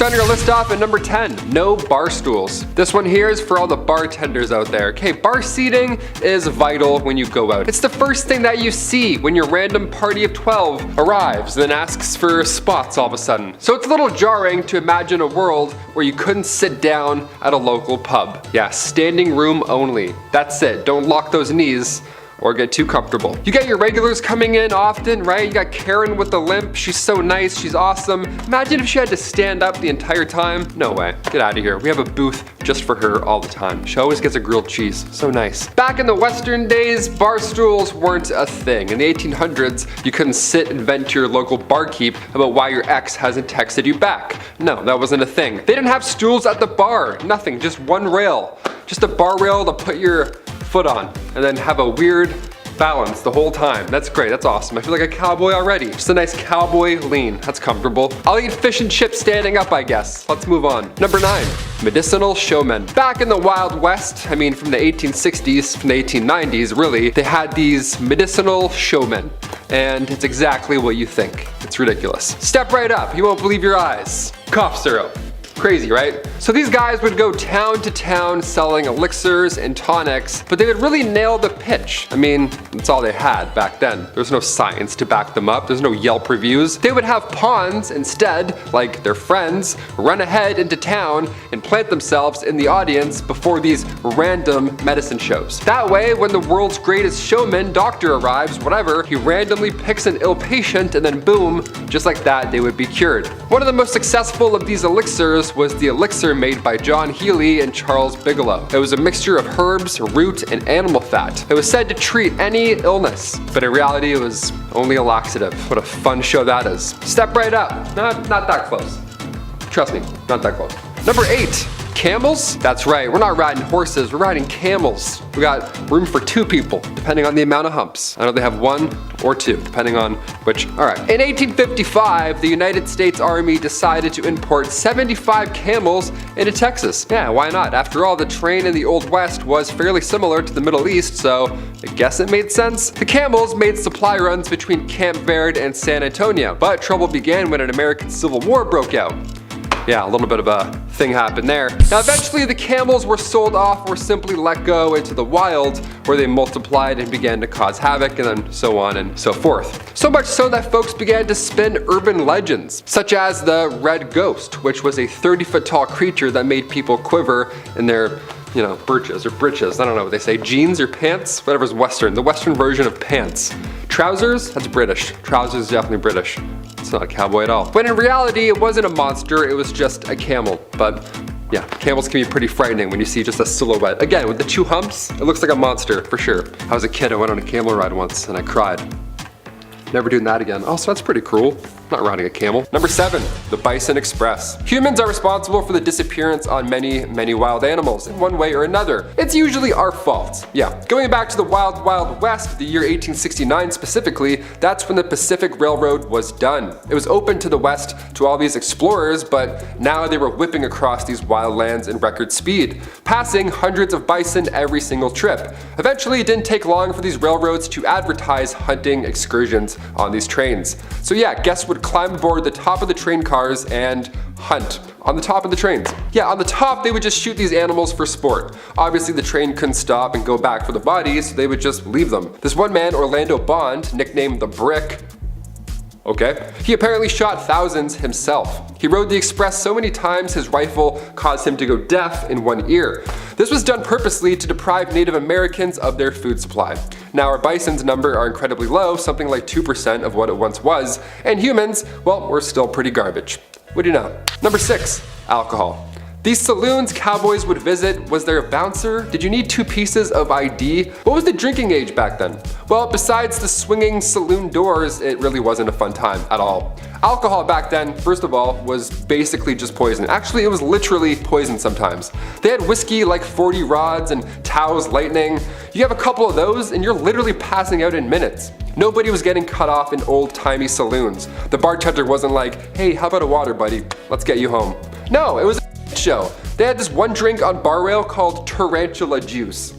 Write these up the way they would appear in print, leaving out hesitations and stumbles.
starting our list off at number 10, no bar stools. This one here is for all the bartenders out there. Okay, bar seating is vital when you go out. It's the first thing that you see when your random party of 12 arrives, then asks for spots all of a sudden. So it's a little jarring to imagine a world where you couldn't sit down at a local pub. Yeah, standing room only. That's it. Don't lock those knees or get too comfortable. You got your regulars coming in often, right? You got Karen with the limp. She's so nice, she's awesome. Imagine if she had to stand up the entire time. No way, get out of here. We have a booth just for her all the time. She always gets a grilled cheese, so nice. Back in the Western days, bar stools weren't a thing. In the 1800s, you couldn't sit and vent to your local barkeep about why your ex hasn't texted you back. No, that wasn't a thing. They didn't have stools at the bar, nothing, just one rail. Just a bar rail to put your foot on and then have a weird balance the whole time. That's great, that's awesome. I feel like a cowboy already. Just a nice cowboy lean, that's comfortable. I'll eat fish and chips standing up, I guess. Let's move on. Number 9, medicinal showmen. Back in the Wild West, I mean from the 1860s, from the 1890s really, they had these medicinal showmen. And it's exactly what you think. It's ridiculous. Step right up, you won't believe your eyes. Cough syrup. Crazy, right? So these guys would go town to town selling elixirs and tonics, but they would really nail the pitch. I mean, that's all they had back then. There's no science to back them up. There's no Yelp reviews. They would have pawns instead, like their friends, run ahead into town and plant themselves in the audience before these random medicine shows. That way, when the world's greatest showman, doctor arrives, whatever, he randomly picks an ill patient and then boom, just like that, they would be cured. One of the most successful of these elixirs was the elixir made by John Healy and Charles Bigelow. It was a mixture of herbs, root, and animal fat. It was said to treat any illness, but in reality it was only a laxative. What a fun show that is. Step right up. Not that close. Trust me, not that close. Number 8. Camels? That's right, we're not riding horses, we're riding camels. We got room for 2 people, depending on the amount of humps. I know they have 1 or 2, depending on which. Alright. In 1855, the United States Army decided to import 75 camels into Texas. Yeah, why not? After all, the terrain in the Old West was fairly similar to the Middle East, so I guess it made sense. The camels made supply runs between Camp Verde and San Antonio, but trouble began when an American Civil War broke out. Yeah, a little bit of a thing happened there. Now eventually the camels were sold off or simply let go into the wild where they multiplied and began to cause havoc and then so on and so forth. So much so that folks began to spin urban legends, such as the Red Ghost, which was a 30-foot tall creature that made people quiver in their birches or britches, I don't know what they say, jeans or pants, whatever's Western, the Western version of pants. Trousers, that's British. Trousers is definitely British. It's not a cowboy at all. But in reality, it wasn't a monster, it was just a camel. But yeah, camels can be pretty frightening when you see just a silhouette. Again, with the 2 humps, it looks like a monster for sure. I was a kid, I went on a camel ride once and I cried. Never doing that again. Oh, so that's pretty cruel. Not riding a camel. Number 7, the Bison Express. Humans are responsible for the disappearance on many wild animals in one way or another. It's usually our fault. Yeah, going back to the Wild West, the year 1869 specifically, that's when the Pacific Railroad was done. It was open to the West to all these explorers, but now they were whipping across these wild lands in record speed, passing hundreds of bison every single trip. Eventually, it didn't take long for these railroads to advertise hunting excursions on these trains. So yeah, guests would climb aboard the top of the train cars and hunt on the top of the trains. Yeah, on the top they would just shoot these animals for sport. Obviously the train couldn't stop and go back for the bodies, so they would just leave them. This one man, Orlando Bond, nicknamed the Brick, okay, he apparently shot thousands himself. He rode the express so many times his rifle caused him to go deaf in one ear. This was done purposely to deprive Native Americans of their food supply. Now our bison's number are incredibly low, something like 2% of what it once was, and humans, well, we're still pretty garbage. What do you know? Number 6, alcohol. These saloons cowboys would visit, was there a bouncer? Did you need 2 pieces of ID? What was the drinking age back then? Well, besides the swinging saloon doors, it really wasn't a fun time at all. Alcohol back then, first of all, was basically just poison. Actually, it was literally poison sometimes. They had whiskey like 40 rods and Tao's Lightning. You have a couple of those and you're literally passing out in minutes. Nobody was getting cut off in old-timey saloons. The bartender wasn't like, hey, how about a water, buddy? Let's get you home. No, it was a show. They had this one drink on bar rail called tarantula juice.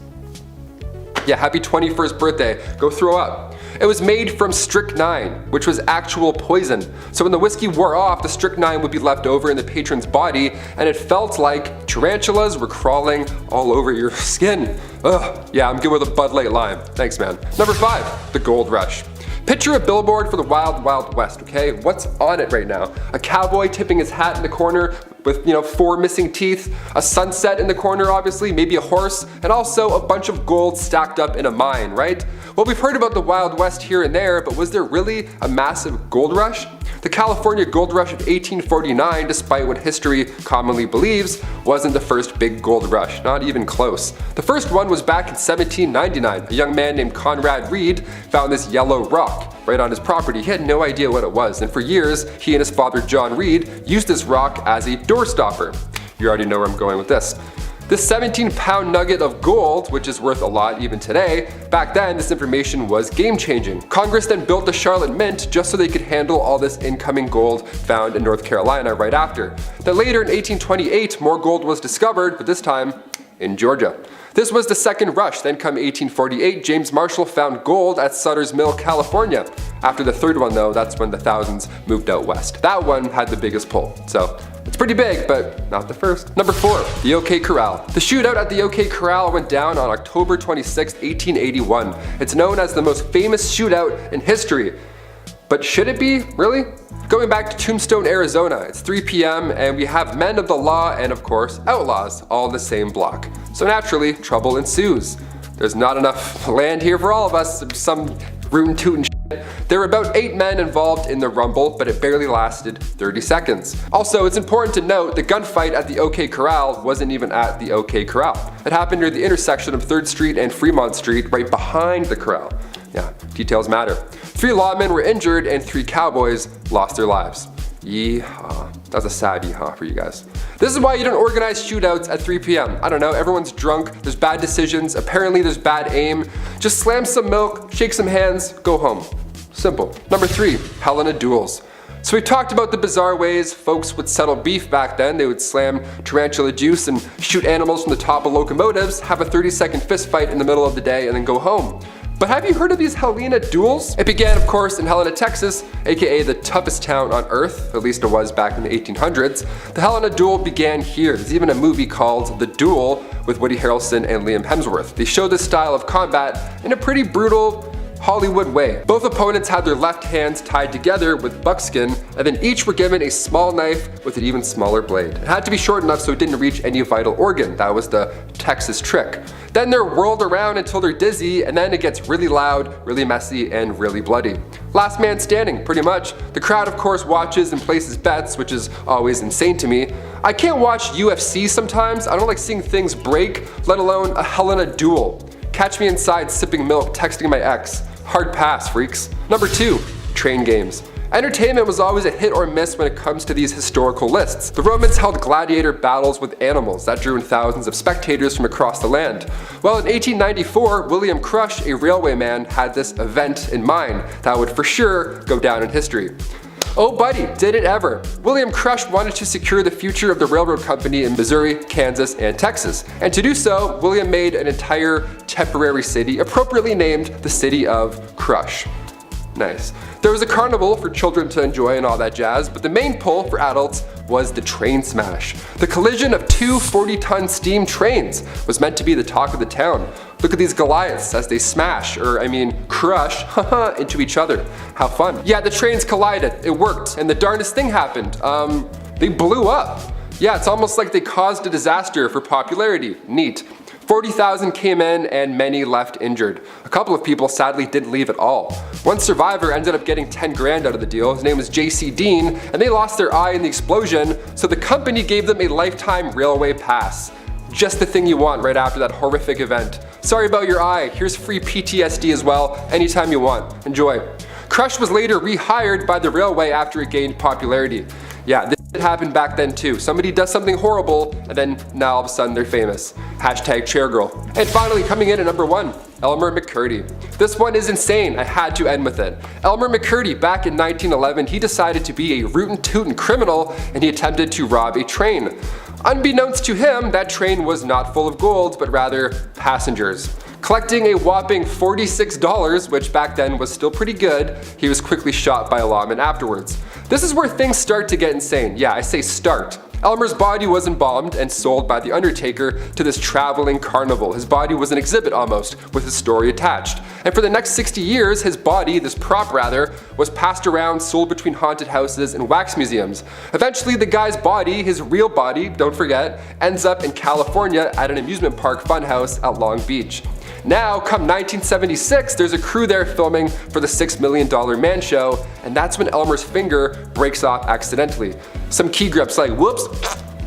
Yeah, happy 21st birthday. Go throw up. It was made from strychnine, which was actual poison. So when the whiskey wore off, the strychnine would be left over in the patron's body, and it felt like tarantulas were crawling all over your skin. Ugh, yeah, I'm good with a Bud Light Lime. Thanks, man. Number 5, the Gold Rush. Picture a billboard for the Wild Wild West, okay? What's on it right now? A cowboy tipping his hat in the corner with, 4 missing teeth, a sunset in the corner obviously, maybe a horse, and also a bunch of gold stacked up in a mine, right? Well, we've heard about the Wild West here and there, but was there really a massive gold rush? The California Gold Rush of 1849, despite what history commonly believes, wasn't the first big gold rush, not even close. The first one was back in 1799. A young man named Conrad Reed found this yellow rock right on his property. He had no idea what it was, and for years, he and his father John Reed used this rock as a doorstopper. You already know where I'm going with this. This 17-pound nugget of gold, which is worth a lot even today, back then this information was game-changing. Congress then built the Charlotte Mint just so they could handle all this incoming gold found in North Carolina right after. Then later in 1828, more gold was discovered, but this time in Georgia. This was the second rush. Then come 1848, James Marshall found gold at Sutter's Mill, California. After the third one though, that's when the thousands moved out west. That one had the biggest pull. So it's pretty big, but not the first. Number 4, the OK Corral. The shootout at the OK Corral went down on October 26, 1881. It's known as the most famous shootout in history. But should it be? Really? Going back to Tombstone, Arizona, it's 3 p.m. and we have men of the law and of course outlaws all in the same block. So naturally, trouble ensues. There's not enough land here for all of us, some rootin' tootin' shit. There were about 8 men involved in the rumble, but it barely lasted 30 seconds. Also, it's important to note the gunfight at the OK Corral wasn't even at the OK Corral. It happened near the intersection of 3rd Street and Fremont Street, right behind the corral. Yeah, details matter. 3 lawmen were injured and 3 cowboys lost their lives. Yeehaw. That was a sad yeehaw for you guys. This is why you don't organize shootouts at 3 p.m. I don't know, everyone's drunk, there's bad decisions, apparently there's bad aim. Just slam some milk, shake some hands, go home. Simple. Number 3, Helena duels. So we talked about the bizarre ways folks would settle beef back then. They would slam tarantula juice and shoot animals from the top of locomotives, have a 30-second fist fight in the middle of the day, and then go home. But have you heard of these Helena duels? It began, of course, in Helena, Texas, aka the toughest town on earth, at least it was back in the 1800s. The Helena duel began here. There's even a movie called The Duel with Woody Harrelson and Liam Hemsworth. They show this style of combat in a pretty brutal Hollywood way. Both opponents had their left hands tied together with buckskin, and then each were given a small knife with an even smaller blade. It had to be short enough so it didn't reach any vital organ. That was the Texas trick. Then they're whirled around until they're dizzy, and then it gets really loud, really messy, and really bloody. Last man standing, pretty much. The crowd, of course, watches and places bets, which is always insane to me. I can't watch UFC sometimes. I don't like seeing things break, let alone a Helena duel. Catch me inside sipping milk, texting my ex. Hard pass, freaks. Number 2, train games. Entertainment was always a hit or miss when it comes to these historical lists. The Romans held gladiator battles with animals that drew in thousands of spectators from across the land. Well, in 1894, William Crush, a railwayman, had this event in mind that would for sure go down in history. Oh buddy, did it ever. William Crush wanted to secure the future of the railroad company in Missouri, Kansas, and Texas. And to do so, William made an entire temporary city appropriately named the City of Crush. Nice. There was a carnival for children to enjoy and all that jazz, but the main pull for adults was the train smash. The collision of 2 40-ton steam trains was meant to be the talk of the town. Look at these Goliaths as they smash, crush, into each other. How fun. Yeah, the trains collided, it worked, and the darndest thing happened. They blew up. Yeah, it's almost like they caused a disaster for popularity. Neat. 40,000 came in and many left injured. A couple of people sadly didn't leave at all. One survivor ended up getting 10 grand out of the deal. His name was J.C. Dean, and they lost their eye in the explosion, so the company gave them a lifetime railway pass. Just the thing you want right after that horrific event. Sorry about your eye, here's free PTSD as well, anytime you want. Enjoy. Crush was later rehired by the railway after it gained popularity. Yeah, this happened back then too. Somebody does something horrible, and then now all of a sudden they're famous. Hashtag chairgirl. And finally, coming in at number 1, Elmer McCurdy. This one is insane, I had to end with it. Elmer McCurdy, back in 1911, he decided to be a rootin' tootin' criminal, and he attempted to rob a train. Unbeknownst to him, that train was not full of gold, but rather passengers. Collecting a whopping $46, which back then was still pretty good, he was quickly shot by a lawman afterwards. This is where things start to get insane. Yeah, I say start. Elmer's body was embalmed and sold by the Undertaker to this traveling carnival. His body was an exhibit almost, with his story attached. And for the next 60 years, his body, this prop rather, was passed around, sold between haunted houses and wax museums. Eventually the guy's body, his real body, don't forget, ends up in California at an amusement park funhouse at Long Beach. Now, come 1976, there's a crew there filming for the $6 Million Man Show, and that's when Elmer's finger breaks off accidentally. Some key grips like, whoops,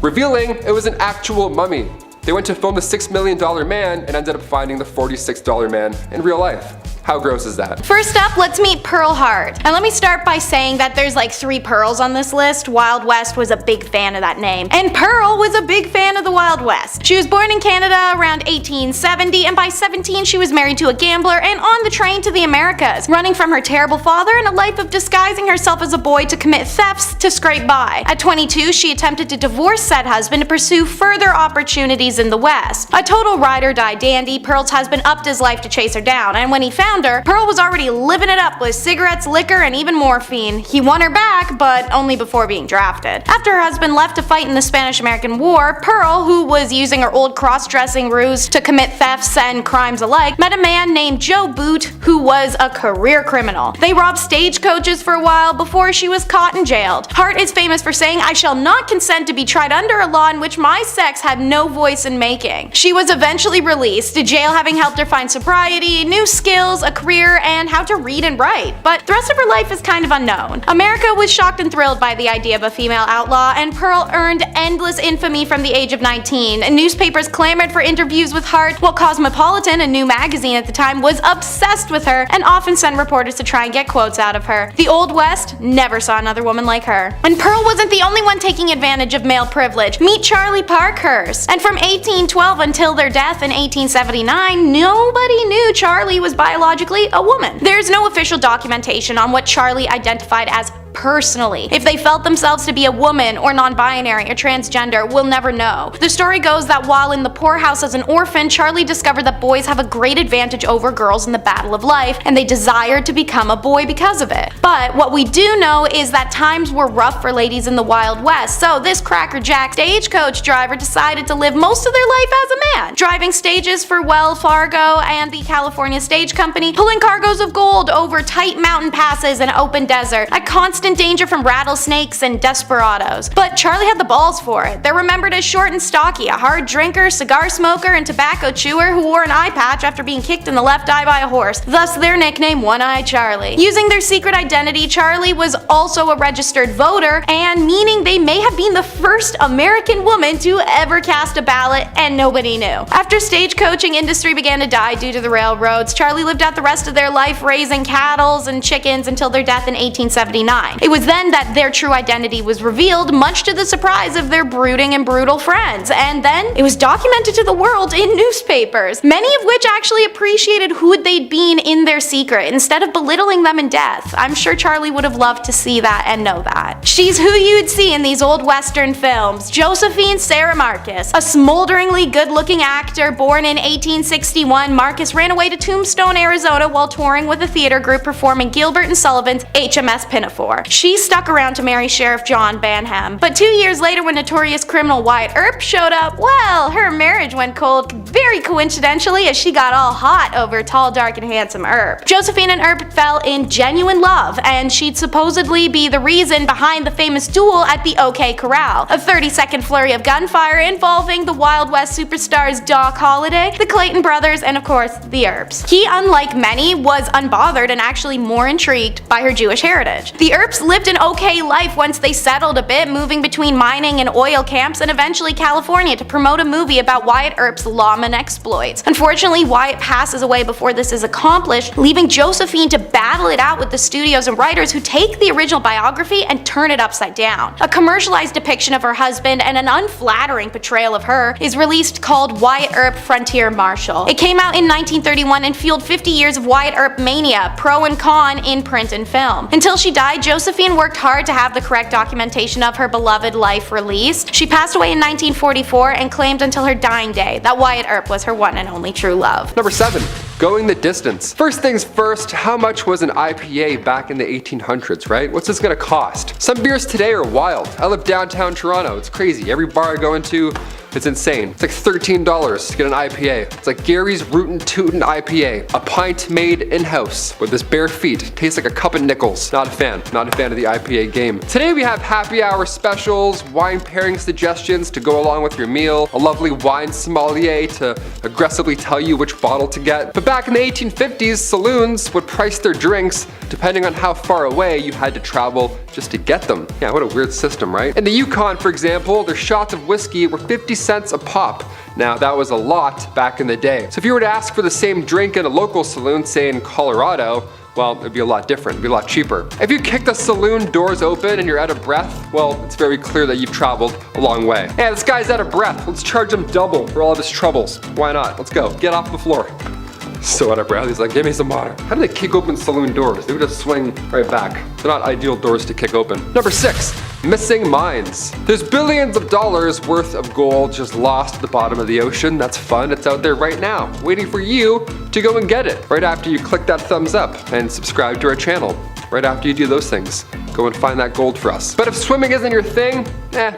revealing it was an actual mummy. They went to film the $6 Million Man and ended up finding the $46 man in real life. How gross is that? First up, let's meet Pearl Hart. And let me start by saying that there's like 3 Pearls on this list. Wild West was a big fan of that name. And Pearl was a big fan of the Wild West. She was born in Canada around 1870, and by 17 she was married to a gambler and on the train to the Americas, running from her terrible father and a life of disguising herself as a boy to commit thefts to scrape by. At 22, she attempted to divorce said husband to pursue further opportunities in the West. A total ride-or-die dandy, Pearl's husband upped his life to chase her down, and when he found her, Pearl was already living it up with cigarettes, liquor, and even morphine. He won her back, but only before being drafted. After her husband left to fight in the Spanish-American War, Pearl, who was using her old cross-dressing ruse to commit thefts and crimes alike, met a man named Joe Boot, who was a career criminal. They robbed stagecoaches for a while before she was caught and jailed. Hart is famous for saying, "I shall not consent to be tried under a law in which my sex had no voice in making." She was eventually released, to jail having helped her find sobriety, new skills, a career, and how to read and write. But the rest of her life is kind of unknown. America was shocked and thrilled by the idea of a female outlaw, and Pearl earned endless infamy from the age of 19. Newspapers clamored for interviews with Hart, while Cosmopolitan, a new magazine at the time, was obsessed with her and often sent reporters to try and get quotes out of her. The Old West never saw another woman like her. And Pearl wasn't the only one taking advantage of male privilege. Meet Charlie Parkhurst. And from 1812 until their death in 1879, nobody knew Charlie was biologically a woman. There's no official documentation on what Charlie identified as personally. If they felt themselves to be a woman or non-binary or transgender, we'll never know. The story goes that while in the poorhouse as an orphan, Charlie discovered that boys have a great advantage over girls in the battle of life, and they desired to become a boy because of it. But what we do know is that times were rough for ladies in the Wild West, so this crackerjack stagecoach driver decided to live most of their life as a man, driving stages for Wells Fargo and the California Stage Company, pulling cargoes of gold over tight mountain passes and open desert, at constant danger from rattlesnakes and desperados. But Charlie had the balls for it. They're remembered as short and stocky, a hard drinker, cigar smoker, and tobacco chewer who wore an eye patch after being kicked in the left eye by a horse, thus their nickname One-Eyed Charlie. Using their secret identity, Charlie was also a registered voter, and meaning they may have been the first American woman to ever cast a ballot, and nobody knew. After stagecoaching industry began to die due to the railroads, Charlie lived out the rest of their life raising cattle and chickens until their death in 1879. It was then that their true identity was revealed, much to the surprise of their brooding and brutal friends, and then it was documented to the world in newspapers, many of which actually appreciated who they'd been in their secret instead of belittling them in death. I'm sure Charlie would have loved to see that and know that. She's who you'd see in these old Western films. Josephine Sarah Marcus. A smolderingly good-looking actor born in 1861, Marcus ran away to Tombstone, Arizona while touring with a theater group performing Gilbert and Sullivan's HMS Pinafore. She stuck around to marry Sheriff John Banham. But 2 years later, when notorious criminal Wyatt Earp showed up, well, her marriage went cold very coincidentally as she got all hot over tall, dark, and handsome Earp. Josephine and Earp fell in genuine love, and she'd supposedly be the reason behind the famous duel at the OK Corral, a 30-second flurry of gunfire involving the Wild West superstars Doc Holliday, the Clayton brothers, and of course, the Earps. He, unlike many, was unbothered and actually more intrigued by her Jewish heritage. The Earps lived an okay life once they settled a bit, moving between mining and oil camps and eventually California to promote a movie about Wyatt Earp's lawman exploits. Unfortunately, Wyatt passes away before this is accomplished, leaving Josephine to battle it out with the studios and writers who take the original biography and turn it upside down. A commercialized depiction of her husband and an unflattering portrayal of her is released called Wyatt Earp Frontier Marshal. It came out in 1931 and fueled 50 years of Wyatt Earp mania, pro and con in print and film. Until she died, Josephine Josephine worked hard to have the correct documentation of her beloved life released. She passed away in 1944 and claimed until her dying day that Wyatt Earp was her one and only true love. Number 7. Going the distance. First things first, how much was an IPA back in the 1800s, right? What's this gonna cost? Some beers today are wild. I live downtown Toronto. It's crazy. Every bar I go into, it's insane. It's like $13 to get an IPA. It's like Gary's Rootin' Tootin' IPA. A pint made in-house with this bare feet. Tastes like a cup of nickels. Not a fan. Not a fan of the IPA game. Today we have happy hour specials, wine pairing suggestions to go along with your meal, a lovely wine sommelier to aggressively tell you which bottle to get. But back in the 1850s, saloons would price their drinks depending on how far away you had to travel just to get them. Yeah, what a weird system, right? In the Yukon, for example, their shots of whiskey were 50 cents a pop. Now, that was a lot back in the day. So if you were to ask for the same drink in a local saloon, say in Colorado, well, it'd be a lot different, it'd be a lot cheaper. If you kick the saloon doors open and you're out of breath, well, it's very clear that you've traveled a long way. Hey, this guy's out of breath. Let's charge him double for all of his troubles. Why not? Let's go. Get off the floor. So out of breath, he's like, give me some water. How do they kick open saloon doors? They would just swing right back. They're not ideal doors to kick open. Number 6, missing mines. There's billions of dollars worth of gold just lost at the bottom of the ocean. That's fun. It's out there right now, waiting for you to go and get it. Right after you click that thumbs up and subscribe to our channel. Right after you do those things, go and find that gold for us. But if swimming isn't your thing,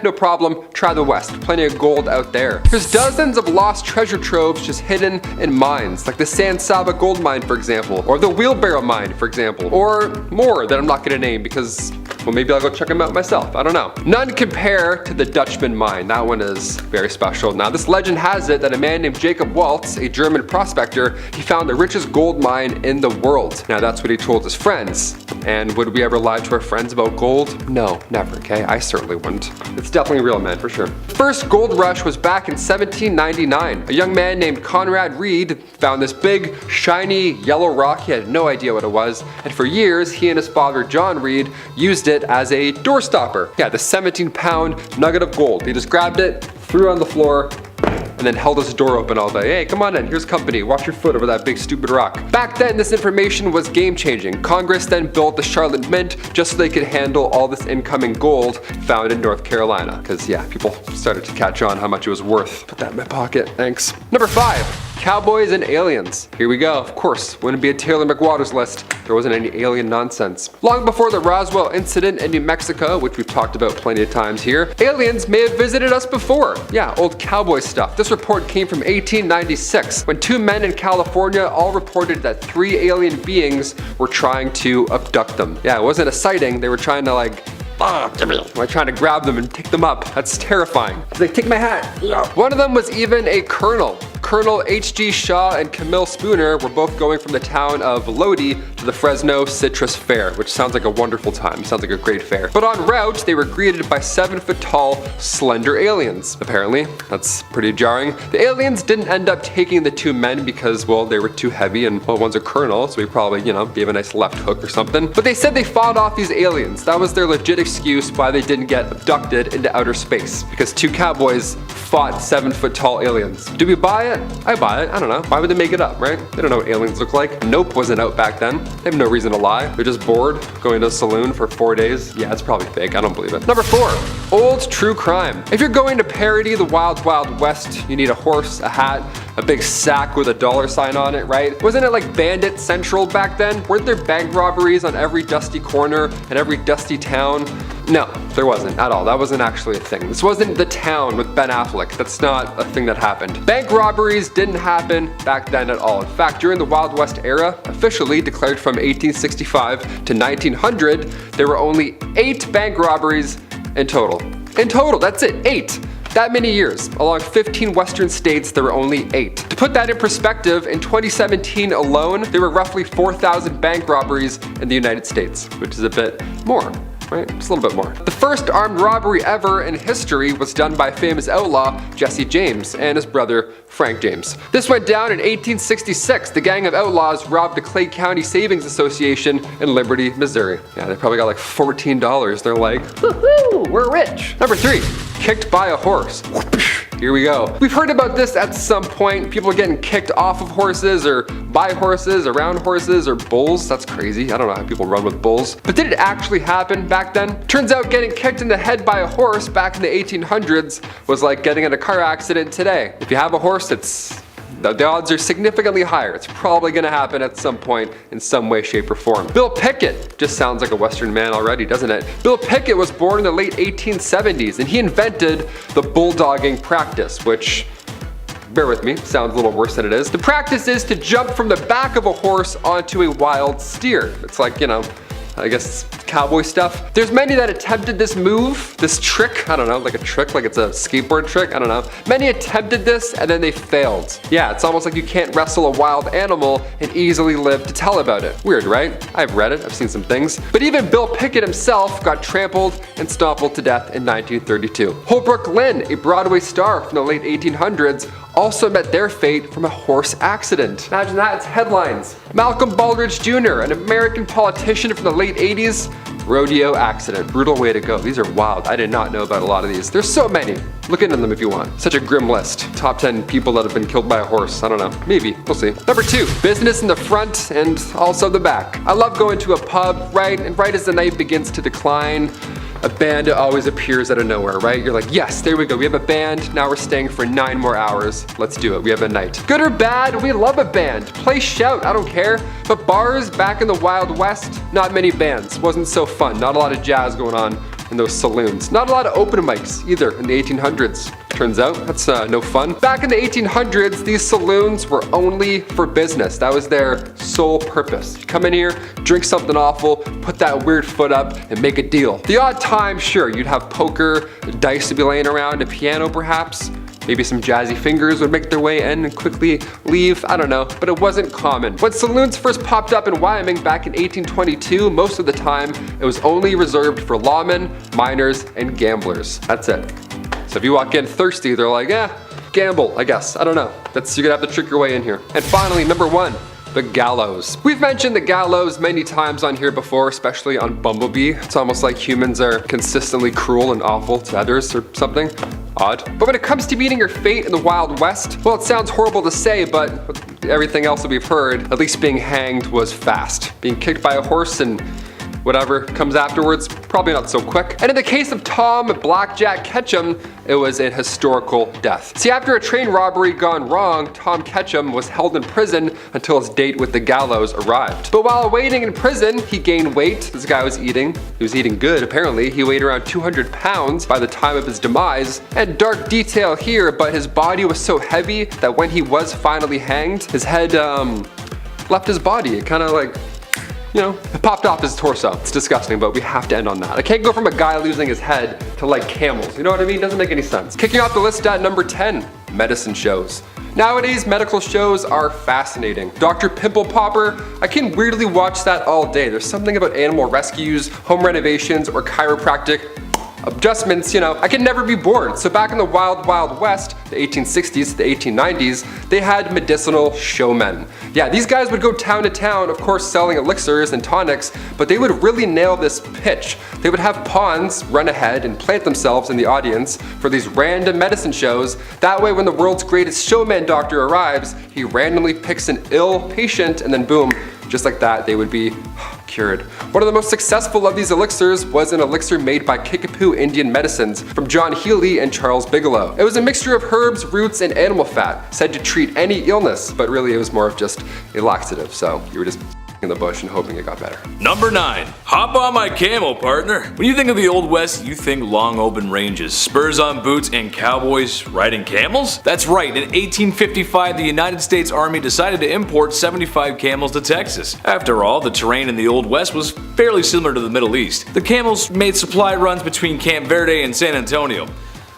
no problem. Try the West. Plenty of gold out there. There's dozens of lost treasure troves just hidden in mines, like the San Saba gold mine, for example, or the Wheelbarrow mine, for example, or more that I'm not gonna name because, well, maybe I'll go check them out myself. I don't know. None compare to the Dutchman mine. That one is very special. Now, this legend has it that a man named Jacob Waltz, a German prospector, he found the richest gold mine in the world. Now, that's what he told his friends. And would we ever lie to our friends about gold? No, never, okay? I certainly wouldn't. It's definitely real, man, for sure. First gold rush was back in 1799. A young man named Conrad Reed found this big, shiny, yellow rock. He had no idea what it was. And for years, he and his father, John Reed, used it as a door stopper. Yeah, the 17-pound nugget of gold. He just grabbed it, threw it on the floor, and then held his door open all day. Hey, come on in, here's company. Watch your foot over that big stupid rock. Back then, this information was game-changing. Congress then built the Charlotte Mint just so they could handle all this incoming gold found in North Carolina. Because yeah, people started to catch on how much it was worth. Put that in my pocket, thanks. Number 5. Cowboys and aliens. Here we go. Of course, wouldn't be a Taylor McWaters list. There wasn't any alien nonsense. Long before the Roswell incident in New Mexico, which we've talked about plenty of times here, aliens may have visited us before. Yeah, old cowboy stuff. This report came from 1896, when 2 men in California all reported that 3 alien beings were trying to abduct them. Yeah, it wasn't a sighting. They were trying to trying to grab them and pick them up. That's terrifying. They take my hat. One of them was even a colonel. Colonel H.G. Shaw and Camille Spooner were both going from the town of Lodi to the Fresno Citrus Fair, which sounds like a wonderful time. Sounds like a great fair. But en route, they were greeted by 7-foot-tall, slender aliens. Apparently, that's pretty jarring. The aliens didn't end up taking the 2 men because, well, they were too heavy and, well, one's a colonel, so he probably, gave a nice left hook or something. But they said they fought off these aliens. That was their legit excuse why they didn't get abducted into outer space. Because 2 cowboys fought 7-foot-tall aliens. Do we buy it? I buy it. I don't know. Why would they make it up, right? They don't know what aliens look like. Nope wasn't out back then. They have no reason to lie. They're just bored, going to a saloon for 4 days. Yeah, it's probably fake. I don't believe it. Number 4, old true crime. If you're going to parody the Wild Wild West, you need a horse, a hat, a big sack with a $sign on it, right? Wasn't it like Bandit Central back then? Weren't there bank robberies on every dusty corner and every dusty town? No, there wasn't at all. That wasn't actually a thing. This wasn't The Town with Ben Affleck. That's not a thing that happened. Bank robberies didn't happen back then at all. In fact, during the Wild West era, officially declared from 1865 to 1900, there were only 8 bank robberies in total. In total, that's it, 8. That many years. Along 15 western states, there were only 8. To put that in perspective, in 2017 alone, there were roughly 4,000 bank robberies in the United States, which is a bit more. Right? Just a little bit more. The first armed robbery ever in history was done by famous outlaw Jesse James and his brother Frank James. This went down in 1866. The gang of outlaws robbed the Clay County Savings Association in Liberty, Missouri. Yeah, they probably got like $14. They're like, woohoo, we're rich. Number 3, kicked by a horse. Here we go. We've heard about this at some point. People getting kicked off of horses or by horses, around horses, or bulls. That's crazy. I don't know how people run with bulls. But did it actually happen back then? Turns out getting kicked in the head by a horse back in the 1800s was like getting in a car accident today. If you have a horse, the odds are significantly higher. It's probably gonna happen at some point in some way, shape, or form. Bill Pickett just sounds like a Western man already, doesn't it? Bill Pickett was born in the late 1870s and he invented the bulldogging practice, which, bear with me, sounds a little worse than it is. The practice is to jump from the back of a horse onto a wild steer. It's like, I guess cowboy stuff. There's many that attempted this move, this trick, I don't know, like a trick, like it's a skateboard trick, I don't know. Many attempted this and then they failed. Yeah, it's almost like you can't wrestle a wild animal and easily live to tell about it. Weird, right? I've read it, I've seen some things. But even Bill Pickett himself got trampled and stompled to death in 1932. Holbrook Lynn, a Broadway star from the late 1800s, also met their fate from a horse accident. Imagine that, it's headlines. Malcolm Baldrige Jr., an American politician from the late 80s, rodeo accident. Brutal way to go. These are wild. I did not know about a lot of these. There's so many. Look into them if you want. Such a grim list. Top 10 people that have been killed by a horse. I don't know. Maybe. We'll see. Number 2, business in the front and also the back. I love going to a pub, right? And right as the night begins to decline, a band always appears out of nowhere, right? You're like, yes, there we go. We have a band. Now we're staying for 9 more hours. Let's do it. We have a night. Good or bad, we love a band. Play, shout, I don't care. But bars back in the Wild West, not many bands. Wasn't so fun. Not a lot of jazz going on in those saloons. Not a lot of open mics either in the 1800s. Turns out that's no fun. Back in the 1800s, these saloons were only for business. That was their sole purpose. Come in here, drink something awful, put that weird foot up, and make a deal. The odd time, sure, you'd have poker, dice to be laying around, a piano perhaps. Maybe some jazzy fingers would make their way in and quickly leave, I don't know, but it wasn't common. When saloons first popped up in Wyoming back in 1822, most of the time, it was only reserved for lawmen, miners, and gamblers. That's it. So if you walk in thirsty, they're like, gamble, I guess. I don't know. You're gonna have to trick your way in here. And finally, number 1. The gallows. We've mentioned the gallows many times on here before, especially on BumbleBee. It's almost like humans are consistently cruel and awful to others or something. Odd. But when it comes to meeting your fate in the Wild West, well, it sounds horrible to say, but with everything else that we've heard, at least being hanged was fast. Being kicked by a horse and whatever comes afterwards, probably not so quick. And in the case of Tom Blackjack Ketchum, it was a historical death. See, after a train robbery gone wrong, Tom Ketchum was held in prison until his date with the gallows arrived. But while waiting in prison, he gained weight. This guy was eating. He was eating good, apparently. He weighed around 200 pounds by the time of his demise. And dark detail here, but his body was so heavy that when he was finally hanged, his head left his body. It kind of like, it popped off his torso. It's disgusting, but we have to end on that. I can't go from a guy losing his head to like camels. You know what I mean? Doesn't make any sense. Kicking off the list at number 10, medicine shows. Nowadays, medical shows are fascinating. Dr. Pimple Popper, I can weirdly watch that all day. There's something about animal rescues, home renovations, or chiropractic adjustments, I could never be bored. So back in the Wild West, the 1860s to the 1890s, they had medicinal showmen. Yeah, these guys would go town to town, of course selling elixirs and tonics, but they would really nail this pitch. They would have pawns run ahead and plant themselves in the audience for these random medicine shows. That way when the world's greatest showman doctor arrives, he randomly picks an ill patient and then boom, just like that, they would be cured. One of the most successful of these elixirs was an elixir made by Kickapoo Indian Medicines from John Healy and Charles Bigelow. It was a mixture of herbs, roots, and animal fat, said to treat any illness, but really it was more of just a laxative, so you were just in the bush and hoping it got better. Number 9. Hop on my camel, partner. When you think of the Old West, you think long open ranges, spurs on boots, and cowboys riding camels? That's right, in 1855 the United States Army decided to import 75 camels to Texas. After all, the terrain in the Old West was fairly similar to the Middle East. The camels made supply runs between Camp Verde and San Antonio.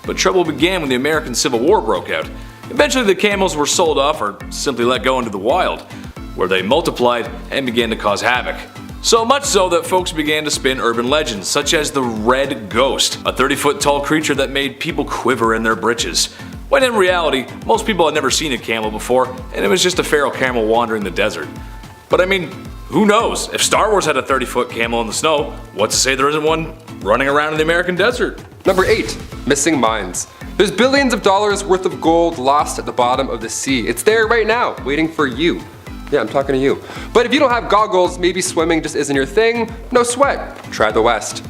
But trouble began when the American Civil War broke out. Eventually the camels were sold off or simply let go into the wild, where they multiplied and began to cause havoc. So much so that folks began to spin urban legends, such as the Red Ghost, a 30-foot tall creature that made people quiver in their britches. When in reality, most people had never seen a camel before, and it was just a feral camel wandering the desert. But I mean, who knows? If Star Wars had a 30-foot camel in the snow, what's to say there isn't one running around in the American desert? Number 8, missing minds. There's billions of dollars worth of gold lost at the bottom of the sea. It's there right now, waiting for you. Yeah, I'm talking to you. But if you don't have goggles, maybe swimming just isn't your thing, no sweat. Try the West.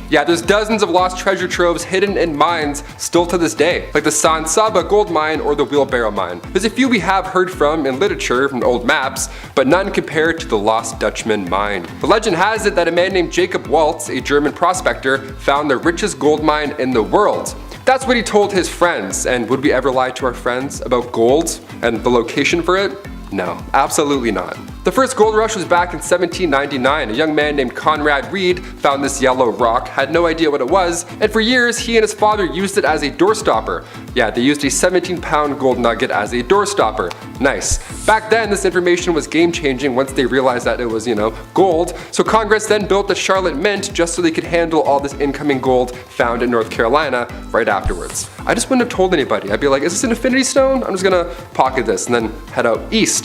Yeah, there's dozens of lost treasure troves hidden in mines still to this day, like the San Saba gold mine or the Wheelbarrow mine. There's a few we have heard from in literature from old maps, but none compared to the Lost Dutchman mine. The legend has it that a man named Jacob Waltz, a German prospector, found the richest gold mine in the world. That's what he told his friends, and would we ever lie to our friends about gold and the location for it? No, absolutely not. The first gold rush was back in 1799. A young man named Conrad Reed found this yellow rock, had no idea what it was, and for years he and his father used it as a doorstopper. Yeah, they used a 17-pound gold nugget as a doorstopper. Nice. Back then, this information was game-changing once they realized that it was, gold, so Congress then built the Charlotte Mint just so they could handle all this incoming gold found in North Carolina right afterwards. I just wouldn't have told anybody. I'd be like, is this an infinity stone? I'm just gonna pocket this and then head out east.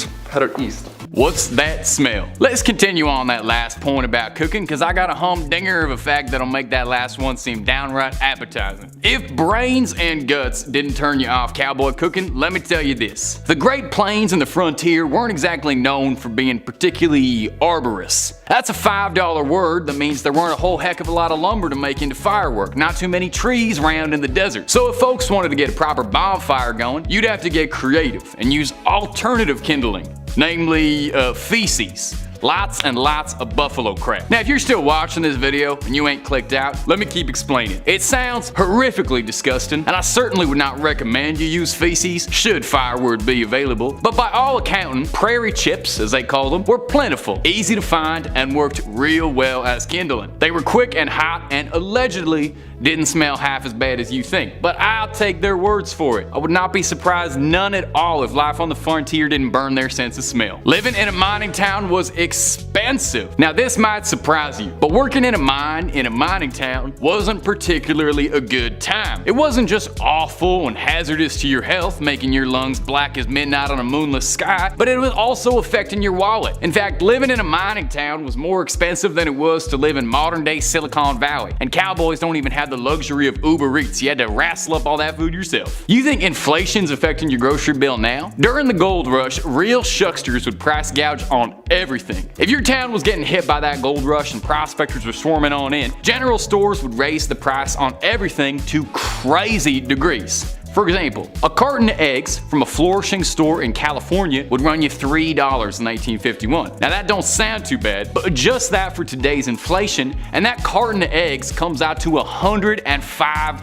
What's that smell? Let's continue on that last point about cooking, because I got a humdinger of a fact that'll make that last one seem downright appetizing. If brains and guts didn't turn you off cowboy cooking, let me tell you this. The Great Plains and the frontier weren't exactly known for being particularly arborous. That's a $5 word that means there weren't a whole heck of a lot of lumber to make into firework, not too many trees around in the desert. So if folks wanted to get a proper bonfire going, you'd have to get creative and use alternative kindling. Namely, feces. Lots and lots of buffalo crap. Now if you're still watching this video and you ain't clicked out, let me keep explaining. It sounds horrifically disgusting, and I certainly would not recommend you use feces should firewood be available, but by all accounting, prairie chips, as they call them, were plentiful, easy to find, and worked real well as kindling. They were quick and hot and allegedly didn't smell half as bad as you think, but I'll take their words for it. I would not be surprised none at all if life on the frontier didn't burn their sense of smell. Living in a mining town was expensive. Now this might surprise you, but working in a mine in a mining town wasn't particularly a good time. It wasn't just awful and hazardous to your health, making your lungs black as midnight on a moonless sky, but it was also affecting your wallet. In fact, living in a mining town was more expensive than it was to live in modern day Silicon Valley, and cowboys don't even have the luxury of Uber Eats. You had to wrestle up all that food yourself. You think inflation's affecting your grocery bill now? During the gold rush, real shucksters would price gouge on everything. If your town was getting hit by that gold rush and prospectors were swarming on in, general stores would raise the price on everything to crazy degrees. For example, a carton of eggs from a flourishing store in California would run you $3 in 1951. Now that don't sound too bad, but adjust that for today's inflation, and that carton of eggs comes out to $105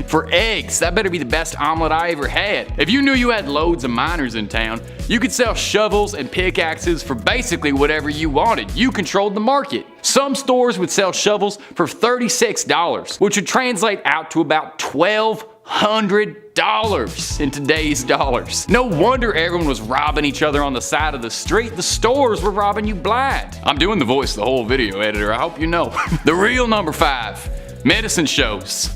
for eggs. That better be the best omelet I ever had. If you knew you had loads of miners in town, you could sell shovels and pickaxes for basically whatever you wanted. You controlled the market. Some stores would sell shovels for $36, which would translate out to about $1,200 in today's dollars. No wonder everyone was robbing each other on the side of the street. The stores were robbing you blind. I'm doing the voice of the whole video, editor. I hope you know. The real number 5, medicine shows.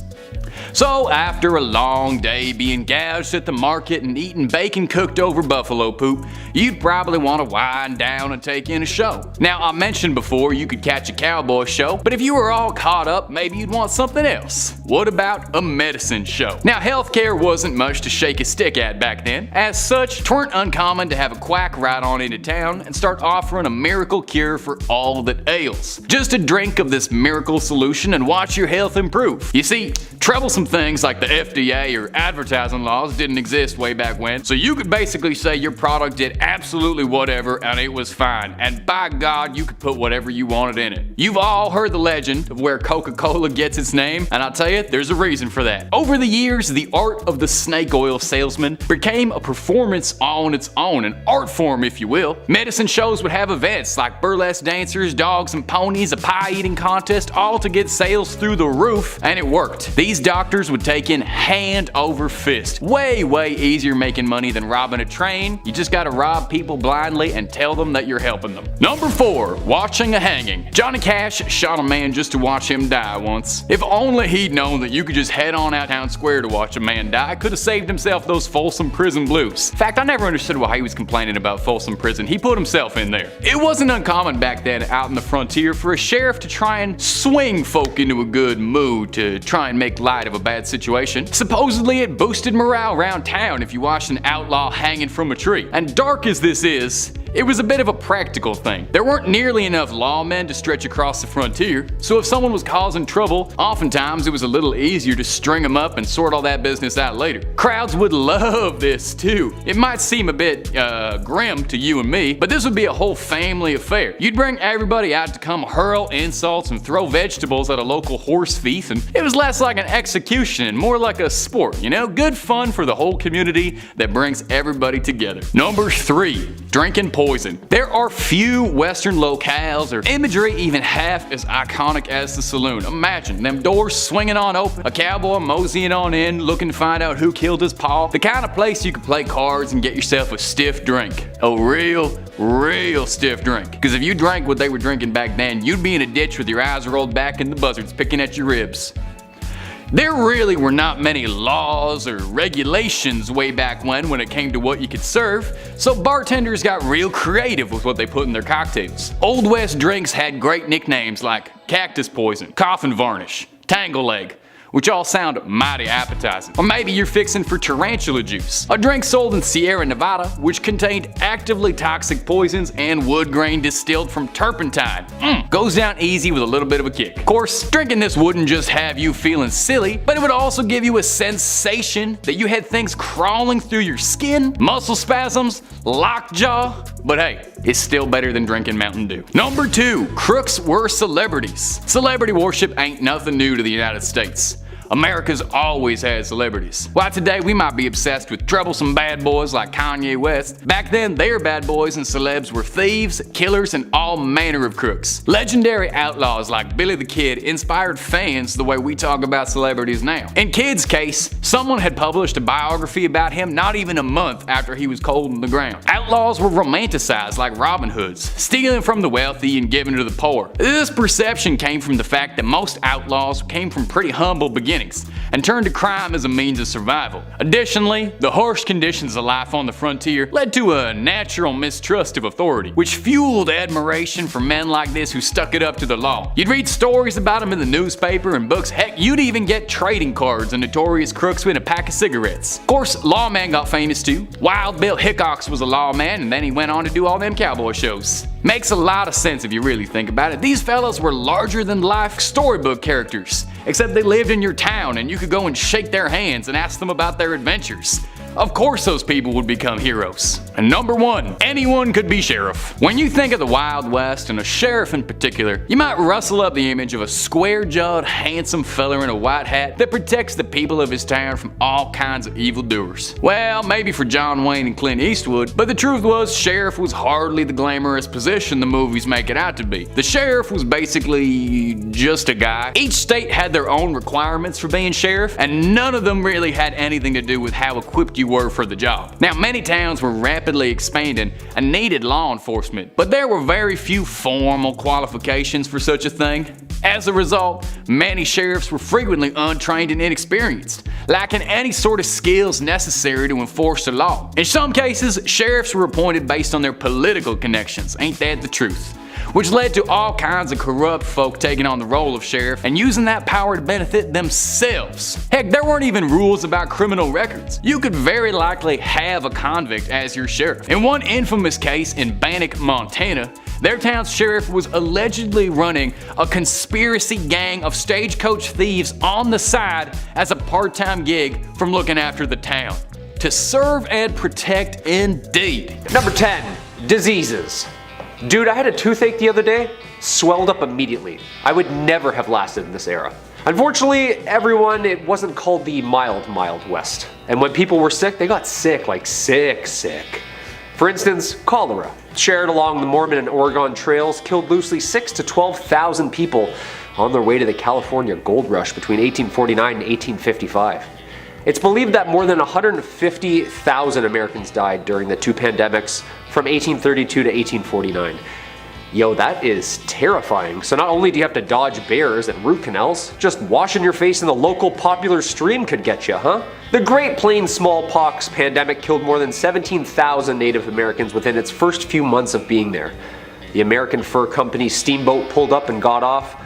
So after a long day being gouged at the market and eating bacon cooked over buffalo poop, you'd probably want to wind down and take in a show. Now I mentioned before you could catch a cowboy show, but if you were all caught up, maybe you'd want something else. What about a medicine show? Now healthcare wasn't much to shake a stick at back then. As such, 'tweren't uncommon to have a quack ride on into town and start offering a miracle cure for all that ails. Just a drink of this miracle solution and watch your health improve. You see, troublesome things like the FDA or advertising laws didn't exist way back when, so you could basically say your product did absolutely whatever and it was fine, and by God you could put whatever you wanted in it. You've all heard the legend of where Coca-Cola gets its name, and I'll tell you, there's a reason for that. Over the years, the art of the snake oil salesman became a performance on its own, an art form if you will. Medicine shows would have events like burlesque dancers, dogs and ponies, a pie eating contest, all to get sales through the roof, and it worked. These doctors would take in hand over fist. Way easier making money than robbing a train. You just gotta rob people blindly and tell them that you're helping them. Number 4, watching a hanging. Johnny Cash shot a man just to watch him die once. If only he'd known that you could just head on out town square to watch a man die, could have saved himself those Folsom Prison blues. In fact, I never understood why he was complaining about Folsom Prison. He put himself in there. It wasn't uncommon back then out in the frontier for a sheriff to try and swing folk into a good mood to try and make light of a bad situation. Supposedly it boosted morale around town if you watched an outlaw hanging from a tree. And dark as this is, it was a bit of a practical thing. There weren't nearly enough lawmen to stretch across the frontier, so if someone was causing trouble, oftentimes it was a little easier to string them up and sort all that business out later. Crowds would love this too. It might seem a bit grim to you and me, but this would be a whole family affair. You'd bring everybody out to come hurl insults and throw vegetables at a local horse thief, and it was less like an execution and more like a sport, you know? Good fun for the whole community that brings everybody together. Number 3, drinking poison. There are few Western locales or imagery even half as iconic as the saloon. Imagine them doors swinging on open, a cowboy moseying on in, looking to find out who killed his paw. The kind of place you could play cards and get yourself a stiff drink. A real stiff drink. Because if you drank what they were drinking back then, you'd be in a ditch with your eyes rolled back and the buzzards picking at your ribs. There really were not many laws or regulations way back when it came to what you could serve, so bartenders got real creative with what they put in their cocktails. Old West drinks had great nicknames like cactus poison, coffin varnish, tangle leg, which all sound mighty appetizing. Or maybe you're fixing for tarantula juice, a drink sold in Sierra Nevada which contained actively toxic poisons and wood grain distilled from turpentine. Goes down easy with a little bit of a kick. Of course, drinking this wouldn't just have you feeling silly, but it would also give you a sensation that you had things crawling through your skin, muscle spasms, lockjaw, but hey, it's still better than drinking Mountain Dew. Number 2, crooks were celebrities. Celebrity worship ain't nothing new to the United States. America's always had celebrities. While today we might be obsessed with troublesome bad boys like Kanye West, back then their bad boys and celebs were thieves, killers, and all manner of crooks. Legendary outlaws like Billy the Kid inspired fans the way we talk about celebrities now. In Kid's case, someone had published a biography about him not even a month after he was cold on the ground. Outlaws were romanticized like Robin Hoods, stealing from the wealthy and giving to the poor. This perception came from the fact that most outlaws came from pretty humble beginnings and turned to crime as a means of survival. Additionally, the harsh conditions of life on the frontier led to a natural mistrust of authority, which fueled admiration for men like this who stuck it up to the law. You'd read stories about them in the newspaper and books, heck, you'd even get trading cards of notorious crooks with a pack of cigarettes. Of course, lawmen got famous too. Wild Bill Hickox was a lawman and then he went on to do all them cowboy shows. Makes a lot of sense if you really think about it. These fellas were larger than life storybook characters, except they lived in your town and you could go and shake their hands and ask them about their adventures. Of course those people would become heroes. And number 1, anyone could be sheriff. When you think of the Wild West, and a sheriff in particular, you might rustle up the image of a square-jawed, handsome fella in a white hat that protects the people of his town from all kinds of evildoers. Well, maybe for John Wayne and Clint Eastwood, but the truth was sheriff was hardly the glamorous position the movies make it out to be. The sheriff was basically just a guy. Each state had their own requirements for being sheriff, and none of them really had anything to do with how equipped you were for the job. Now, many towns were rapidly expanding and needed law enforcement, but there were very few formal qualifications for such a thing. As a result, many sheriffs were frequently untrained and inexperienced, lacking any sort of skills necessary to enforce the law. In some cases, sheriffs were appointed based on their political connections, ain't that the truth? Which led to all kinds of corrupt folk taking on the role of sheriff and using that power to benefit themselves. Heck, there weren't even rules about criminal records. You could very likely have a convict as your sheriff. In one infamous case in Bannock, Montana, their town's sheriff was allegedly running a conspiracy gang of stagecoach thieves on the side as a part-time gig from looking after the town. To serve and protect indeed. Number 10, diseases. Dude, I had a toothache the other day, swelled up immediately. I would never have lasted in this era. Unfortunately, it wasn't called the mild West. And when people were sick, they got sick, like sick. For instance, cholera, shared along the Mormon and Oregon trails, killed loosely 6,000 to 12,000 people on their way to the California gold rush between 1849 and 1855. It's believed that more than 150,000 Americans died during the two pandemics from 1832 to 1849. Yo, that is terrifying. So not only do you have to dodge bears and root canals, just washing your face in the local popular stream could get you, huh? The Great Plains smallpox pandemic killed more than 17,000 Native Americans within its first few months of being there. The American Fur Company's steamboat pulled up and got off.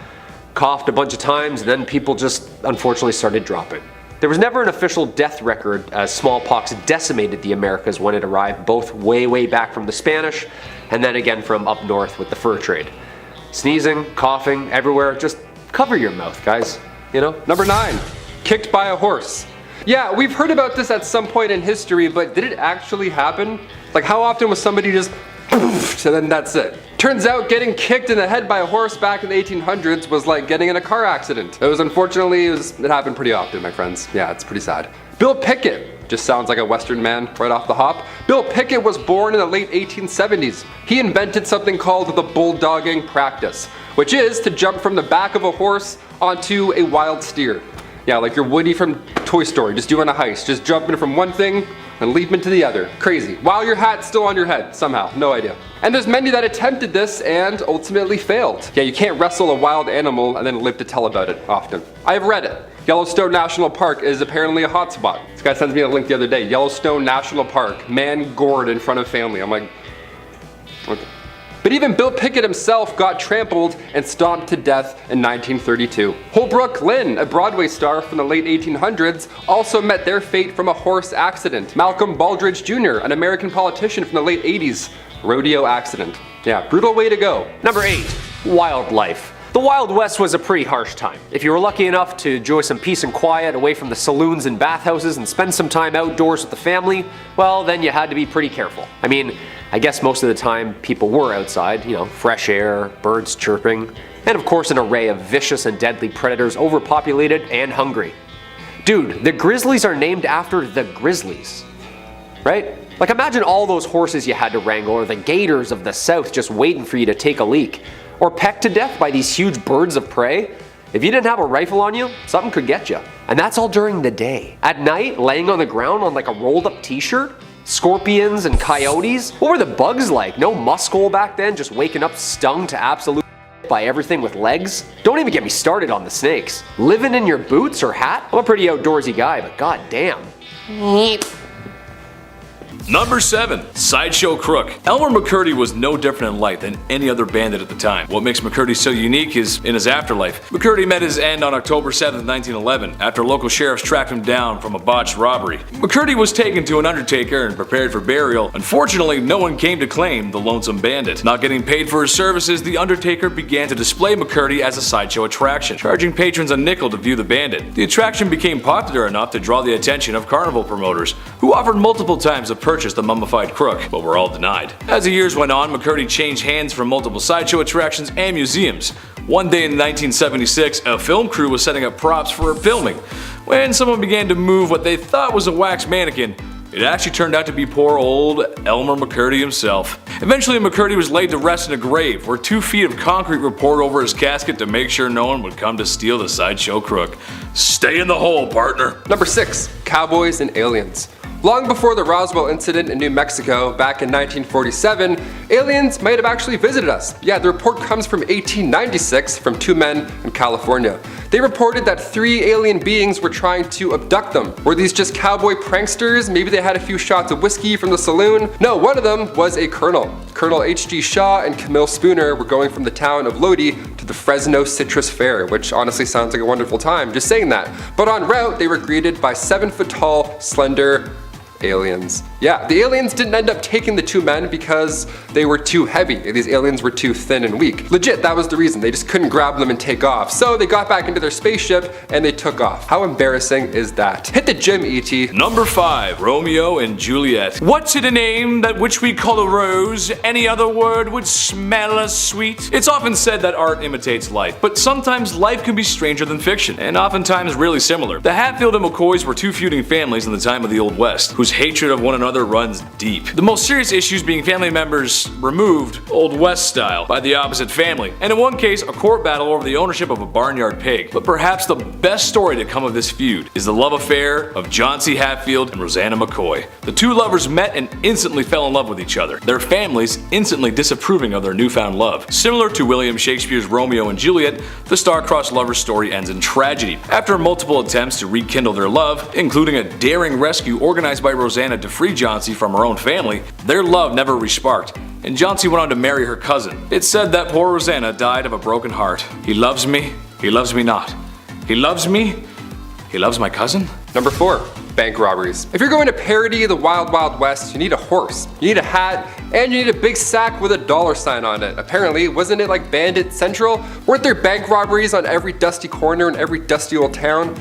coughed a bunch of times, and then people just unfortunately started dropping. There was never an official death record as smallpox decimated the Americas when it arrived, both way back from the Spanish and then again from up north with the fur trade. Sneezing, coughing, everywhere, just cover your mouth, guys, you know? Number 9, kicked by a horse. Yeah, we've heard about this at some point in history, but did it actually happen? Like, how often was somebody just so then that's it? Turns out getting kicked in the head by a horse back in the 1800s was like getting in a car accident. It happened pretty often, my friends. Yeah, it's pretty sad. Bill Pickett, just sounds like a Western man right off the hop. Bill Pickett was born in the late 1870s. He invented something called the bulldogging practice, which is to jump from the back of a horse onto a wild steer. Yeah, like you're Woody from Toy Story, just doing a heist, just jumping from one thing and leaping to the other. Crazy. While your hat's still on your head, somehow, no idea. And there's many that attempted this and ultimately failed. Yeah, you can't wrestle a wild animal and then live to tell about it often. I've read it. Yellowstone National Park is apparently a hotspot. This guy sends me a link the other day. Yellowstone National Park, man gored in front of family. I'm like, okay. But even Bill Pickett himself got trampled and stomped to death in 1932. Holbrook Lynn, a Broadway star from the late 1800s, also met their fate from a horse accident. Malcolm Baldrige Jr., an American politician from the late 80s, rodeo accident. Yeah, brutal way to go. Number 8, wildlife. The Wild West was a pretty harsh time. If you were lucky enough to enjoy some peace and quiet away from the saloons and bathhouses and spend some time outdoors with the family, well, then you had to be pretty careful. I mean, I guess most of the time people were outside, you know, fresh air, birds chirping, and of course an array of vicious and deadly predators, overpopulated and hungry. Dude, the grizzlies are named after the grizzlies, right? Like imagine all those horses you had to wrangle, or the gators of the south just waiting for you to take a leak, or pecked to death by these huge birds of prey. If you didn't have a rifle on you, something could get you. And that's all during the day. At night, laying on the ground on like a rolled up t-shirt, scorpions and coyotes, what were the bugs like? No muskole back then, just waking up stung to absolute by everything with legs? Don't even get me started on the snakes. Living in your boots or hat? I'm a pretty outdoorsy guy, but god damn. Number 7, Sideshow Crook. Elmer McCurdy was no different in life than any other bandit at the time. What makes McCurdy so unique is in his afterlife. McCurdy met his end on October 7, 1911, after local sheriffs tracked him down from a botched robbery. McCurdy was taken to an undertaker and prepared for burial. Unfortunately, no one came to claim the lonesome bandit. Not getting paid for his services, the undertaker began to display McCurdy as a sideshow attraction, charging patrons a nickel to view the bandit. The attraction became popular enough to draw the attention of carnival promoters, who offered multiple times to purchase the mummified crook, but were all denied. As the years went on, McCurdy changed hands from multiple sideshow attractions and museums. One day in 1976, a film crew was setting up props for filming. When someone began to move what they thought was a wax mannequin, it actually turned out to be poor old Elmer McCurdy himself. Eventually, McCurdy was laid to rest in a grave, where 2 feet of concrete were poured over his casket to make sure no one would come to steal the sideshow crook. Stay in the hole, partner. Number 6, cowboys and aliens. Long before the Roswell incident in New Mexico back in 1947, aliens might have actually visited us. Yeah, the report comes from 1896 from 2 men in California. They reported that 3 alien beings were trying to abduct them. Were these just cowboy pranksters? Maybe they had a few shots of whiskey from the saloon? No, one of them was a colonel. Colonel H.G. Shaw and Camille Spooner were going from the town of Lodi to the Fresno Citrus Fair, which honestly sounds like a wonderful time, just saying that. But en route, they were greeted by 7-foot-tall, slender aliens. Yeah, the aliens didn't end up taking the 2 men because they were too heavy. These aliens were too thin and weak. Legit, that was the reason. They just couldn't grab them and take off. So they got back into their spaceship and they took off. How embarrassing is that? Hit the gym, E.T. Number 5, Romeo and Juliet. What's in a name that which we call a rose? Any other word would smell as sweet? It's often said that art imitates life, but sometimes life can be stranger than fiction, and oftentimes really similar. The Hatfield and McCoys were 2 feuding families in the time of the Old West, whose hatred of one another runs deep. The most serious issues being family members removed, Old West style, by the opposite family, and in one case, a court battle over the ownership of a barnyard pig. But perhaps the best story to come of this feud is the love affair of John C. Hatfield and Rosanna McCoy. The 2 lovers met and instantly fell in love with each other, their families instantly disapproving of their newfound love. Similar to William Shakespeare's Romeo and Juliet, the star-crossed lovers story ends in tragedy. After multiple attempts to rekindle their love, including a daring rescue organized by Rosanna to free Johnsy from her own family, their love never resparked, and Johnsy went on to marry her cousin. It's said that poor Rosanna died of a broken heart. He loves me, He loves me not. He loves me. He loves my cousin. Number 4. Bank robberies. If you're going to parody the Wild Wild West, you need a horse, you need a hat, and you need a big sack with a $sign on it. Apparently, wasn't it like Bandit Central? Weren't there bank robberies on every dusty corner in every dusty old town?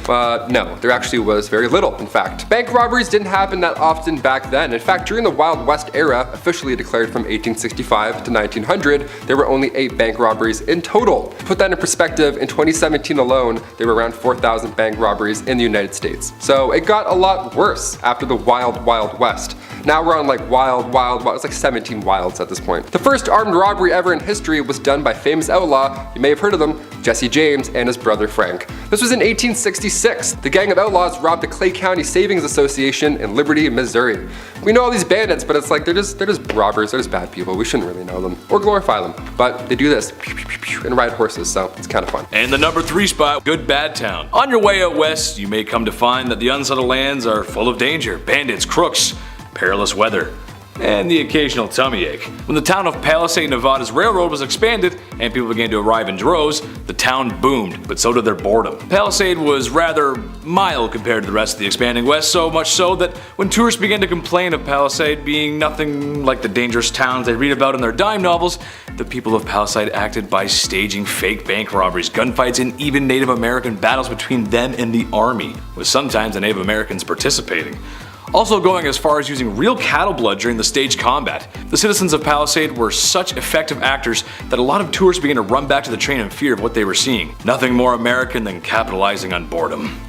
No, there actually was very little, in fact. Bank robberies didn't happen that often back then. In fact, during the Wild West era, officially declared from 1865 to 1900, there were only 8 bank robberies in total. To put that in perspective, in 2017 alone, there were around 4,000 bank robberies in the United States. So it got a lot worse after the Wild Wild West. Now we're on like Wild Wild Wild, it's like 17 wilds at this point. The first armed robbery ever in history was done by famous outlaw, you may have heard of them, Jesse James and his brother Frank. This was in 1866. The gang of outlaws robbed the Clay County Savings Association in Liberty, Missouri. We know all these bandits, but it's like they're just robbers, they're just bad people. We shouldn't really know them or glorify them. But they do this and ride horses, so it's kind of fun. And the number 3 spot, Good Bad Town. On your way out west, you may come to find that the unsettled lands are full of danger, bandits, crooks, perilous weather, and the occasional tummy ache. When the town of Palisade, Nevada's railroad was expanded and people began to arrive in droves, the town boomed, but so did their boredom. Palisade was rather mild compared to the rest of the expanding West, so much so that when tourists began to complain of Palisade being nothing like the dangerous towns they read about in their dime novels, the people of Palisade acted by staging fake bank robberies, gunfights, and even Native American battles between them and the army, with sometimes the Native Americans participating. Also going as far as using real cattle blood during the staged combat. The citizens of Palisade were such effective actors that a lot of tourists began to run back to the train in fear of what they were seeing. Nothing more American than capitalizing on boredom.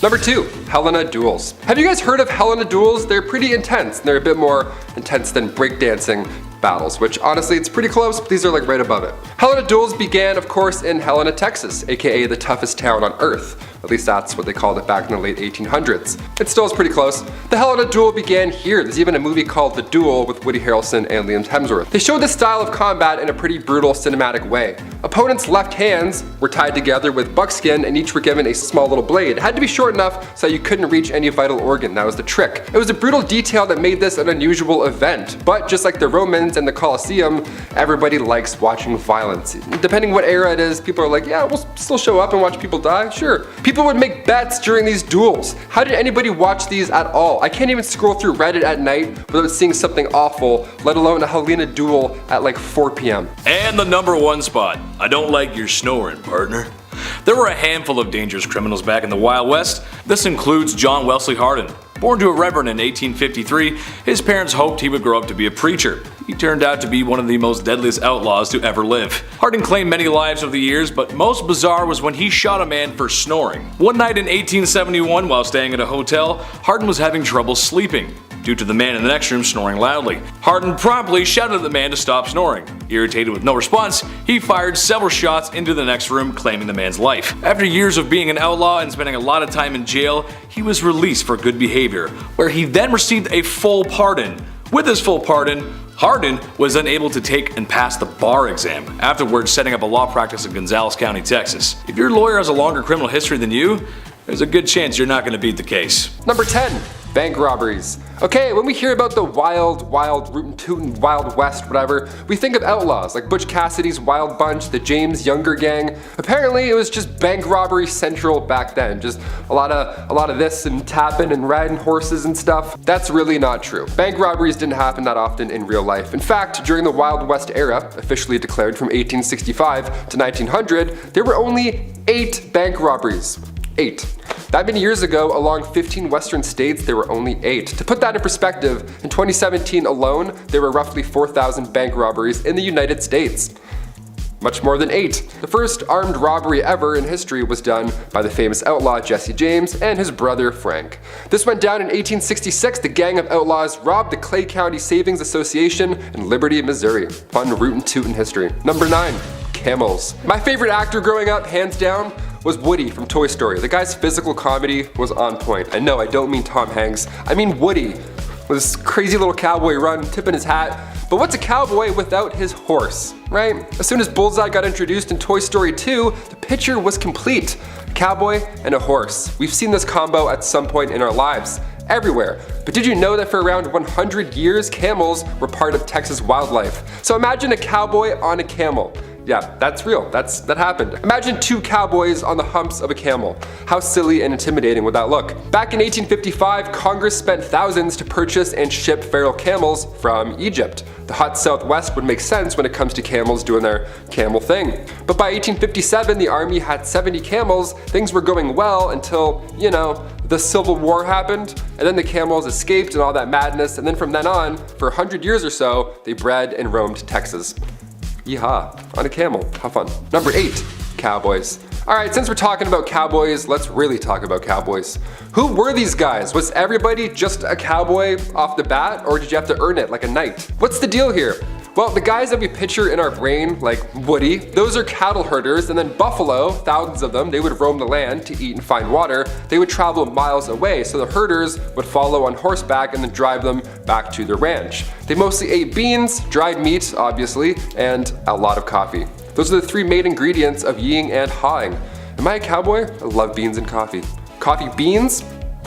Number 2, Helena duels. Have you guys heard of Helena duels? They're pretty intense, and they're a bit more intense than breakdancing battles, which honestly it's pretty close, but these are like right above it. Helena duels began, of course, in Helena, Texas, aka the toughest town on earth. At least that's what they called it back in the late 1800s. It still is pretty close. The Helena duel began here. There's even a movie called The Duel with Woody Harrelson and Liam Hemsworth. They showed this style of combat in a pretty brutal cinematic way. Opponents' left hands were tied together with buckskin and each were given a small little blade. It had to be short enough so you couldn't reach any vital organ. That was the trick. It was a brutal detail that made this an unusual event. But just like the Romans and the Colosseum, everybody likes watching violence. Depending what era it is, people are like, yeah, we'll still show up and watch people die, sure. People would make bets during these duels. How did anybody watch these at all? I can't even scroll through Reddit at night without seeing something awful, let alone a Helena duel at like 4 p.m. And the number 1 spot, I don't like your snoring, partner. There were a handful of dangerous criminals back in the Wild West. This includes John Wesley Hardin. Born to a reverend in 1853, his parents hoped he would grow up to be a preacher. He turned out to be one of the most deadliest outlaws to ever live. Hardin claimed many lives over the years, but most bizarre was when he shot a man for snoring. One night in 1871, while staying at a hotel, Hardin was having trouble sleeping due to the man in the next room snoring loudly. Hardin promptly shouted at the man to stop snoring. Irritated with no response, he fired several shots into the next room, claiming the man's life. After years of being an outlaw and spending a lot of time in jail, he was released for good behavior, where he then received a full pardon. With his full pardon, Hardin was then able to take and pass the bar exam, afterwards setting up a law practice in Gonzales County, Texas. If your lawyer has a longer criminal history than you, there's a good chance you're not going to beat the case. Number 10, bank robberies. Okay, when we hear about the wild, rootin' tootin' Wild West, whatever, we think of outlaws like Butch Cassidy's Wild Bunch, the James Younger Gang. Apparently, it was just bank robbery central back then. Just a lot of this and tapping and riding horses and stuff. That's really not true. Bank robberies didn't happen that often in real life. In fact, during the Wild West era, officially declared from 1865 to 1900, there were only 8 bank robberies. 8. That many years ago, along 15 western states, there were only 8. To put that in perspective, in 2017 alone, there were roughly 4,000 bank robberies in the United States. Much more than 8. The first armed robbery ever in history was done by the famous outlaw Jesse James and his brother Frank. This went down in 1866. The gang of outlaws robbed the Clay County Savings Association in Liberty, Missouri. Fun rootin' tootin' history. Number 9. Camels. My favorite actor growing up, hands down, was Woody from Toy Story. The guy's physical comedy was on point. And no, I don't mean Tom Hanks. I mean Woody. With this crazy little cowboy run, tipping his hat. But what's a cowboy without his horse, right? As soon as Bullseye got introduced in Toy Story 2, the picture was complete. A cowboy and a horse. We've seen this combo at some point in our lives. Everywhere. But did you know that for around 100 years, camels were part of Texas wildlife? So imagine a cowboy on a camel. Yeah, that's real. That happened. Imagine two cowboys on the humps of a camel. How silly and intimidating would that look? Back in 1855, Congress spent thousands to purchase and ship feral camels from Egypt. The hot Southwest would make sense when it comes to camels doing their camel thing. But by 1857, the army had 70 camels. Things were going well until, the Civil War happened, and then the camels escaped and all that madness, and then from then on, for 100 years or so, they bred and roamed Texas. Yeehaw, on a camel, how fun. Number 8, cowboys. Alright, since we're talking about cowboys, let's really talk about cowboys. Who were these guys? Was everybody just a cowboy off the bat, or did you have to earn it like a knight? What's the deal here? Well, the guys that we picture in our brain, like Woody, those are cattle herders, and then buffalo, thousands of them, they would roam the land to eat and find water. They would travel miles away, so the herders would follow on horseback and then drive them back to their ranch. They mostly ate beans, dried meat, obviously, and a lot of coffee. Those are the 3 main ingredients of yeeing and hawing. Am I a cowboy? I love beans and coffee. Coffee beans?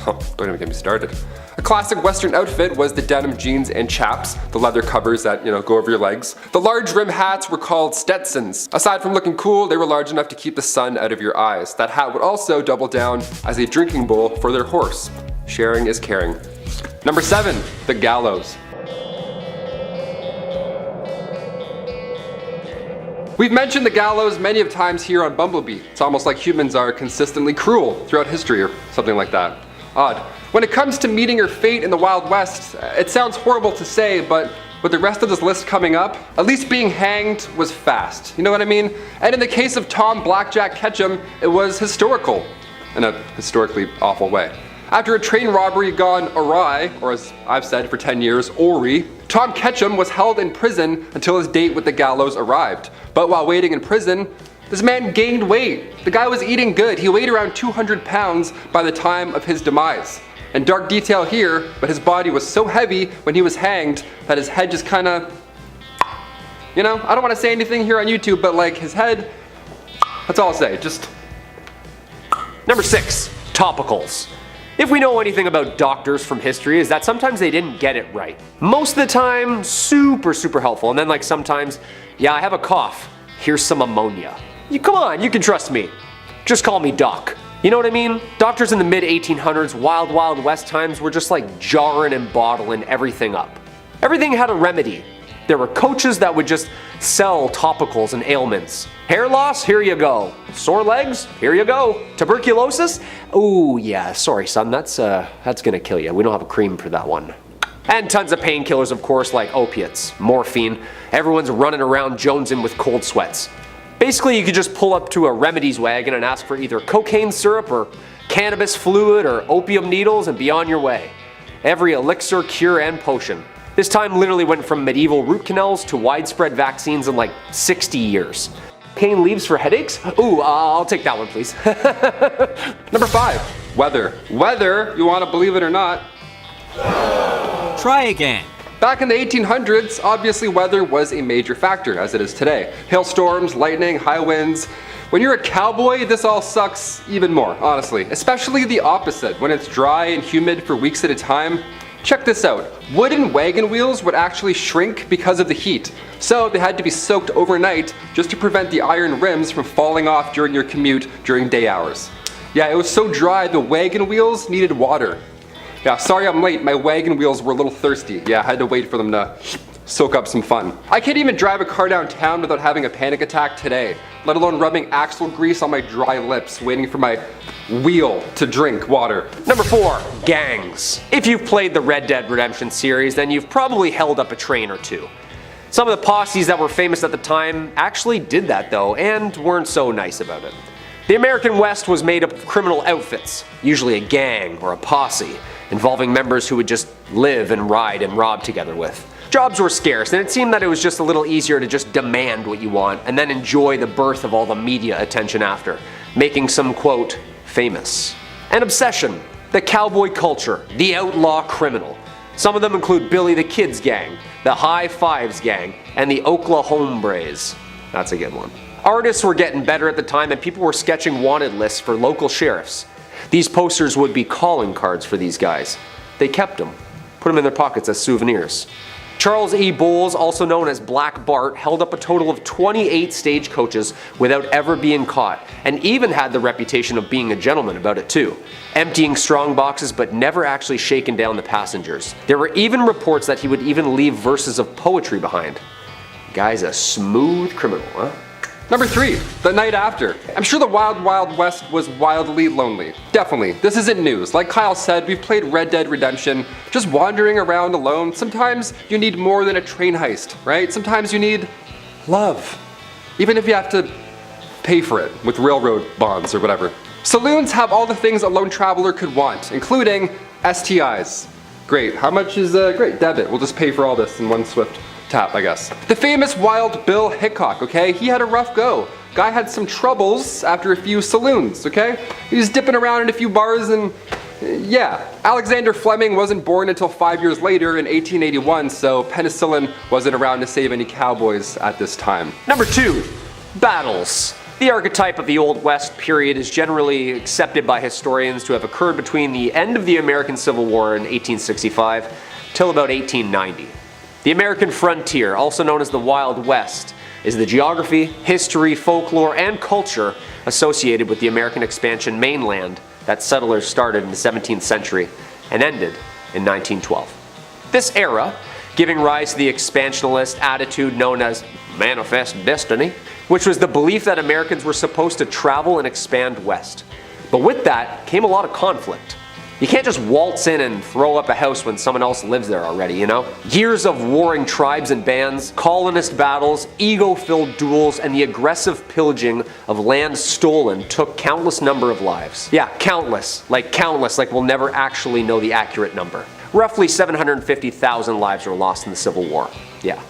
Oh, don't even get me started. A classic Western outfit was the denim jeans and chaps, the leather covers that, go over your legs. The large rim hats were called Stetsons. Aside from looking cool, they were large enough to keep the sun out of your eyes. That hat would also double down as a drinking bowl for their horse. Sharing is caring. Number 7, the gallows. We've mentioned the gallows many of times here on BumbleBee. It's almost like humans are consistently cruel throughout history or something like that. Odd. When it comes to meeting your fate in the Wild West, it sounds horrible to say, but with the rest of this list coming up, at least being hanged was fast. You know what I mean? And in the case of Tom Blackjack Ketchum, it was historical in a historically awful way. After a train robbery gone awry, or as I've said for 10 years, Ori, Tom Ketchum was held in prison until his date with the gallows arrived. But while waiting in prison, this man gained weight. The guy was eating good. He weighed around 200 pounds by the time of his demise. And dark detail here, but his body was so heavy when he was hanged that his head just kind of, I don't want to say anything here on YouTube, but like his head, that's all I'll say, just. Number 6, topicals. If we know anything about doctors from history, is that sometimes they didn't get it right. Most of the time, super helpful, and then like sometimes, yeah, I have a cough, here's some ammonia. Come on, you can trust me. Just call me Doc. You know what I mean? Doctors in the mid-1800s, wild west times were just like jarring and bottling everything up. Everything had a remedy. There were coaches that would just sell topicals and ailments. Hair loss? Here you go. Sore legs? Here you go. Tuberculosis? Ooh, yeah, sorry son, that's gonna kill you. We don't have a cream for that one. And tons of painkillers, of course, like opiates, morphine. Everyone's running around jonesing with cold sweats. Basically, you could just pull up to a remedies wagon and ask for either cocaine syrup or cannabis fluid or opium needles and be on your way. Every elixir, cure, and potion. This time literally went from medieval root canals to widespread vaccines in like 60 years. Pain leaves for headaches? Ooh, I'll take that one, please. Number 5, weather. Weather, you want to believe it or not. Try again. Back in the 1800s, obviously weather was a major factor, as it is today. Hailstorms, lightning, high winds. When you're a cowboy, this all sucks even more, honestly. Especially the opposite, when it's dry and humid for weeks at a time. Check this out. Wooden wagon wheels would actually shrink because of the heat. So they had to be soaked overnight just to prevent the iron rims from falling off during your commute during day hours. Yeah, it was so dry the wagon wheels needed water. Yeah, sorry I'm late, my wagon wheels were a little thirsty. Yeah, I had to wait for them to soak up some fun. I can't even drive a car downtown without having a panic attack today, let alone rubbing axle grease on my dry lips, waiting for my wheel to drink water. Number 4, gangs. If you've played the Red Dead Redemption series, then you've probably held up a train or two. Some of the posses that were famous at the time actually did that though, and weren't so nice about it. The American West was made up of criminal outfits, usually a gang or a posse, involving members who would just live and ride and rob together with. Jobs were scarce, and it seemed that it was just a little easier to just demand what you want and then enjoy the birth of all the media attention after, making some, quote, famous. An obsession, the cowboy culture, the outlaw criminal. Some of them include Billy the Kid's gang, the High Fives gang, and the Oklahombres. That's a good one. Artists were getting better at the time, and people were sketching wanted lists for local sheriffs. These posters would be calling cards for these guys. They kept them, put them in their pockets as souvenirs. Charles E. Bowles, also known as Black Bart, held up a total of 28 stagecoaches without ever being caught, and even had the reputation of being a gentleman about it too, emptying strong boxes but never actually shaking down the passengers. There were even reports that he would even leave verses of poetry behind. Guy's a smooth criminal, huh? Number 3, the night after. I'm sure the Wild Wild West was wildly lonely. Definitely, this isn't news. Like Kyle said, we've played Red Dead Redemption, just wandering around alone. Sometimes you need more than a train heist, right? Sometimes you need love. Even if you have to pay for it with railroad bonds or whatever. Saloons have all the things a lone traveler could want, including STIs. Great, how much is, great, debit. We'll just pay for all this in one swift tap, I guess. The famous Wild Bill Hickok, okay? He had a rough go. Guy had some troubles after a few saloons, okay? He was dipping around in a few bars and yeah. Alexander Fleming wasn't born until 5 years later in 1881, so penicillin wasn't around to save any cowboys at this time. Number 2, battles. The archetype of the Old West period is generally accepted by historians to have occurred between the end of the American Civil War in 1865 till about 1890. The American frontier, also known as the Wild West, is the geography, history, folklore, and culture associated with the American expansion mainland that settlers started in the 17th century and ended in 1912. This era, giving rise to the expansionist attitude known as manifest destiny, which was the belief that Americans were supposed to travel and expand west. But with that came a lot of conflict. You can't just waltz in and throw up a house when someone else lives there already, you know? Years of warring tribes and bands, colonist battles, ego-filled duels, and the aggressive pillaging of land stolen took countless number of lives. Yeah, countless, like we'll never actually know the accurate number. Roughly 750,000 lives were lost in the Civil War. Yeah,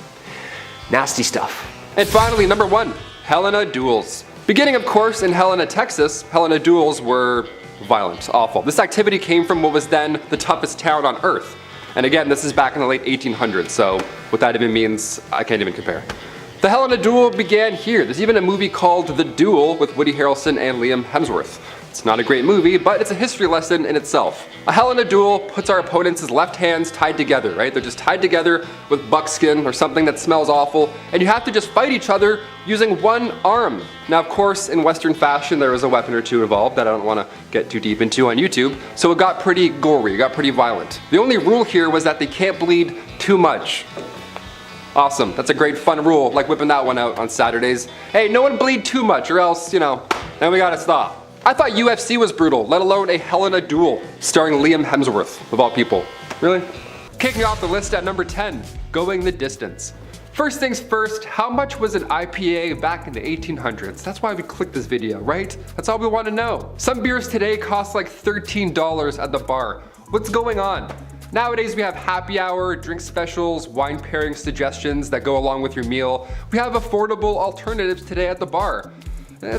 nasty stuff. And finally, number 1, Helena duels. Beginning, of course, in Helena, Texas, Helena duels were violent, awful. This activity came from what was then the toughest town on earth. And again, this is back in the late 1800s, so what that even means, I can't even compare. The Helena duel began here. There's even a movie called The Duel with Woody Harrelson and Liam Hemsworth. It's not a great movie, but it's a history lesson in itself. A Helena duel puts our opponents' left hands tied together, right? They're just tied together with buckskin or something that smells awful, and you have to just fight each other using one arm. Now, of course, in Western fashion, there was a weapon or two involved that I don't want to get too deep into on YouTube, so it got pretty gory, it got pretty violent. The only rule here was that they can't bleed too much. Awesome, that's a great fun rule, like whipping that one out on Saturdays. Hey, no one bleed too much or else, then we gotta stop. I thought UFC was brutal, let alone a Helena duel, starring Liam Hemsworth, of all people. Really? Kicking off the list at number 10, going the distance. First things first, how much was an IPA back in the 1800s? That's why we clicked this video, right? That's all we want to know. Some beers today cost like $13 at the bar. What's going on? Nowadays we have happy hour, drink specials, wine pairing suggestions that go along with your meal. We have affordable alternatives today at the bar.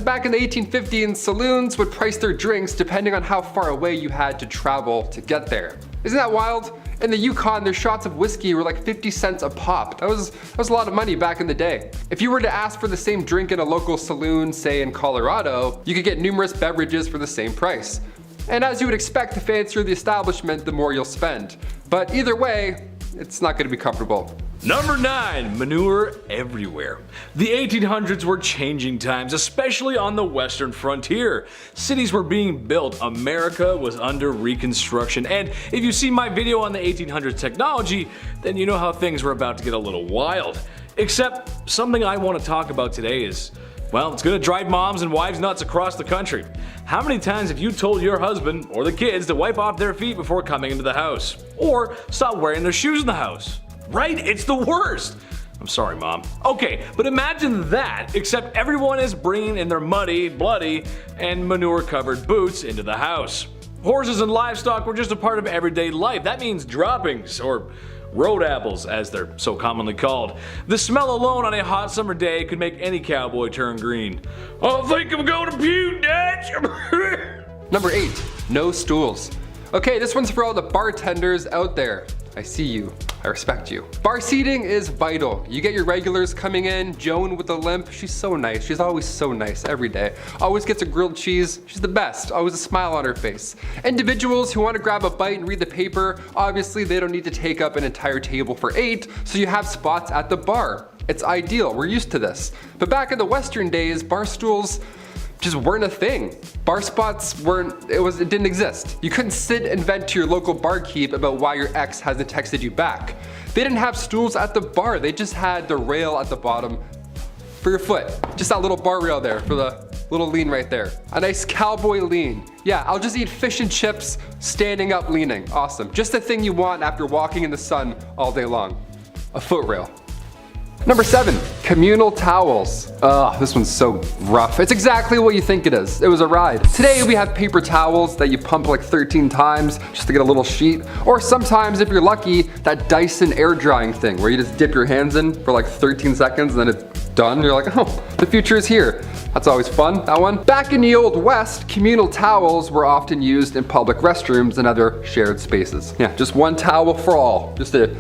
Back in the 1850s, saloons would price their drinks depending on how far away you had to travel to get there. Isn't that wild? In the Yukon, their shots of whiskey were like 50 cents a pop. That was a lot of money back in the day. If you were to ask for the same drink in a local saloon, say in Colorado, you could get numerous beverages for the same price. And as you would expect, the fancier the establishment, the more you'll spend. But either way, it's not going to be comfortable. Number 9, manure everywhere. The 1800s were changing times, especially on the western frontier. Cities were being built, America was under reconstruction, and if you see my video on the 1800s technology, then you know how things were about to get a little wild. Except something I want to talk about today is, well, it's gonna drive moms and wives nuts across the country. How many times have you told your husband or the kids to wipe off their feet before coming into the house? Or stop wearing their shoes in the house? Right? It's the worst. I'm sorry, Mom. Okay, but imagine that, except everyone is bringing in their muddy, bloody, and manure-covered boots into the house. Horses and livestock were just a part of everyday life. That means droppings, or road apples, as they're so commonly called. The smell alone on a hot summer day could make any cowboy turn green. I think I'm going to puke, Dutch. Number 8, no stools. Okay, this one's for all the bartenders out there. I see you. I respect you. Bar seating is vital. You get your regulars coming in. Joan with a limp, she's so nice. She's always so nice every day. Always gets a grilled cheese. She's the best. Always a smile on her face. Individuals who want to grab a bite and read the paper, obviously they don't need to take up an entire table for 8, so you have spots at the bar. It's ideal. We're used to this. But back in the Western days, bar stools just weren't a thing. Bar spots it didn't exist. You couldn't sit and vent to your local barkeep about why your ex hasn't texted you back. They didn't have stools at the bar. They just had the rail at the bottom for your foot. Just that little bar rail there for the little lean right there. A nice cowboy lean. Yeah, I'll just eat fish and chips standing up leaning. Awesome. Just the thing you want after walking in the sun all day long. A foot rail. Number 7, communal towels. Ugh, this one's so rough. It's exactly what you think it is. It was a ride. Today we have paper towels that you pump like 13 times just to get a little sheet. Or sometimes, if you're lucky, that Dyson air drying thing where you just dip your hands in for like 13 seconds and then it's done. You're like, oh, the future is here. That's always fun, that one. Back in the Old West, communal towels were often used in public restrooms and other shared spaces. Yeah, just one towel for all. Just to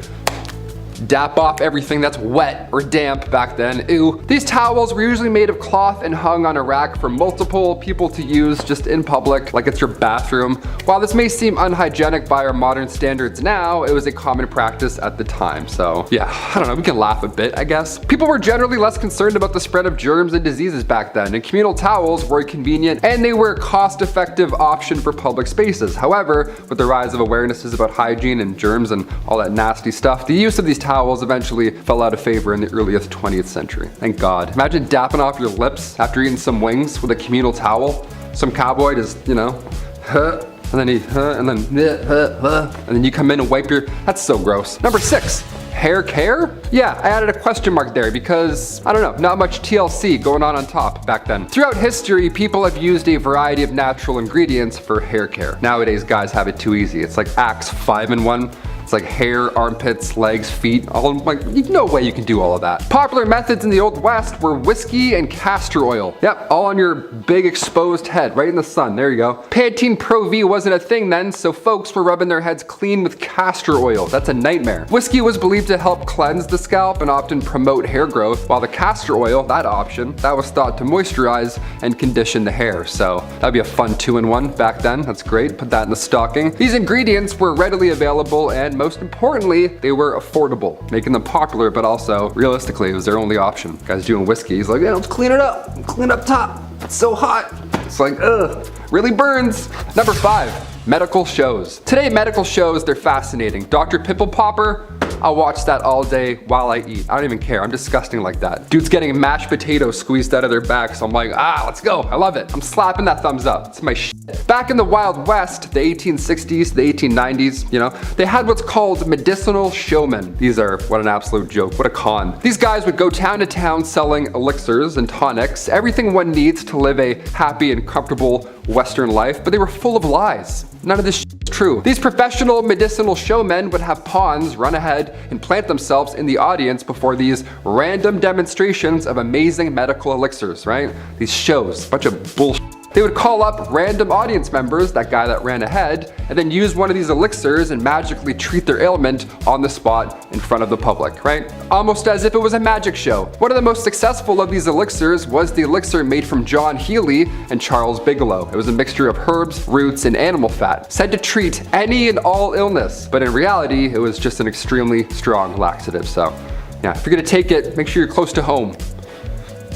dap off everything that's wet or damp back then. Ew. These towels were usually made of cloth and hung on a rack for multiple people to use just in public, like it's your bathroom. While this may seem unhygienic by our modern standards now, it was a common practice at the time. So yeah, I don't know, we can laugh a bit, I guess. People were generally less concerned about the spread of germs and diseases back then, and communal towels were convenient and they were a cost-effective option for public spaces. However, with the rise of awarenesses about hygiene and germs and all that nasty stuff, the use of these towels eventually fell out of favor in the earliest 20th century. Thank God. Imagine dapping off your lips after eating some wings with a communal towel. Some cowboy just, you know, and then and then you come in and wipe your, that's so gross. Number 6, hair care? Yeah, I added a question mark there because, I don't know, not much TLC going on top back then. Throughout history, people have used a variety of natural ingredients for hair care. Nowadays, guys have it too easy. It's like Axe 5-in-1. It's like hair, armpits, legs, feet, all like, no way you can do all of that. Popular methods in the Old West were whiskey and castor oil. Yep, all on your big exposed head, right in the sun, there you go. Pantene Pro V wasn't a thing then, so folks were rubbing their heads clean with castor oil. That's a nightmare. Whiskey was believed to help cleanse the scalp and often promote hair growth, while the castor oil, that option, that was thought to moisturize and condition the hair. So that'd be a fun 2-in-1 back then, that's great, put that in the stocking. These ingredients were readily available and most importantly, they were affordable, making them popular, but also, realistically, it was their only option. Guys doing whiskey, he's like, yeah, let's clean it up, clean up top. It's so hot. It's like, ugh, really burns. Number 5, medical shows. Today, medical shows, they're fascinating. Dr. Pimple Popper, I'll watch that all day while I eat. I don't even care, I'm disgusting like that. Dude's getting mashed potatoes squeezed out of their back, so I'm like, let's go, I love it. I'm slapping that thumbs up, it's my shit. Back in the Wild West, the 1860s, the 1890s, you know, they had what's called medicinal showmen. These are, what an absolute joke, what a con. These guys would go town to town selling elixirs and tonics, everything one needs to live a happy and comfortable Western life, but they were full of lies. None of this shit is true. These professional medicinal showmen would have pawns run ahead and plant themselves in the audience before these random demonstrations of amazing medical elixirs, right? These shows, bunch of bullshit. They would call up random audience members, that guy that ran ahead, and then use one of these elixirs and magically treat their ailment on the spot in front of the public, right? Almost as if it was a magic show. One of the most successful of these elixirs was the elixir made from John Healy and Charles Bigelow. It was a mixture of herbs, roots, and animal fat, said to treat any and all illness, but in reality, it was just an extremely strong laxative. So yeah, if you're gonna take it, make sure you're close to home.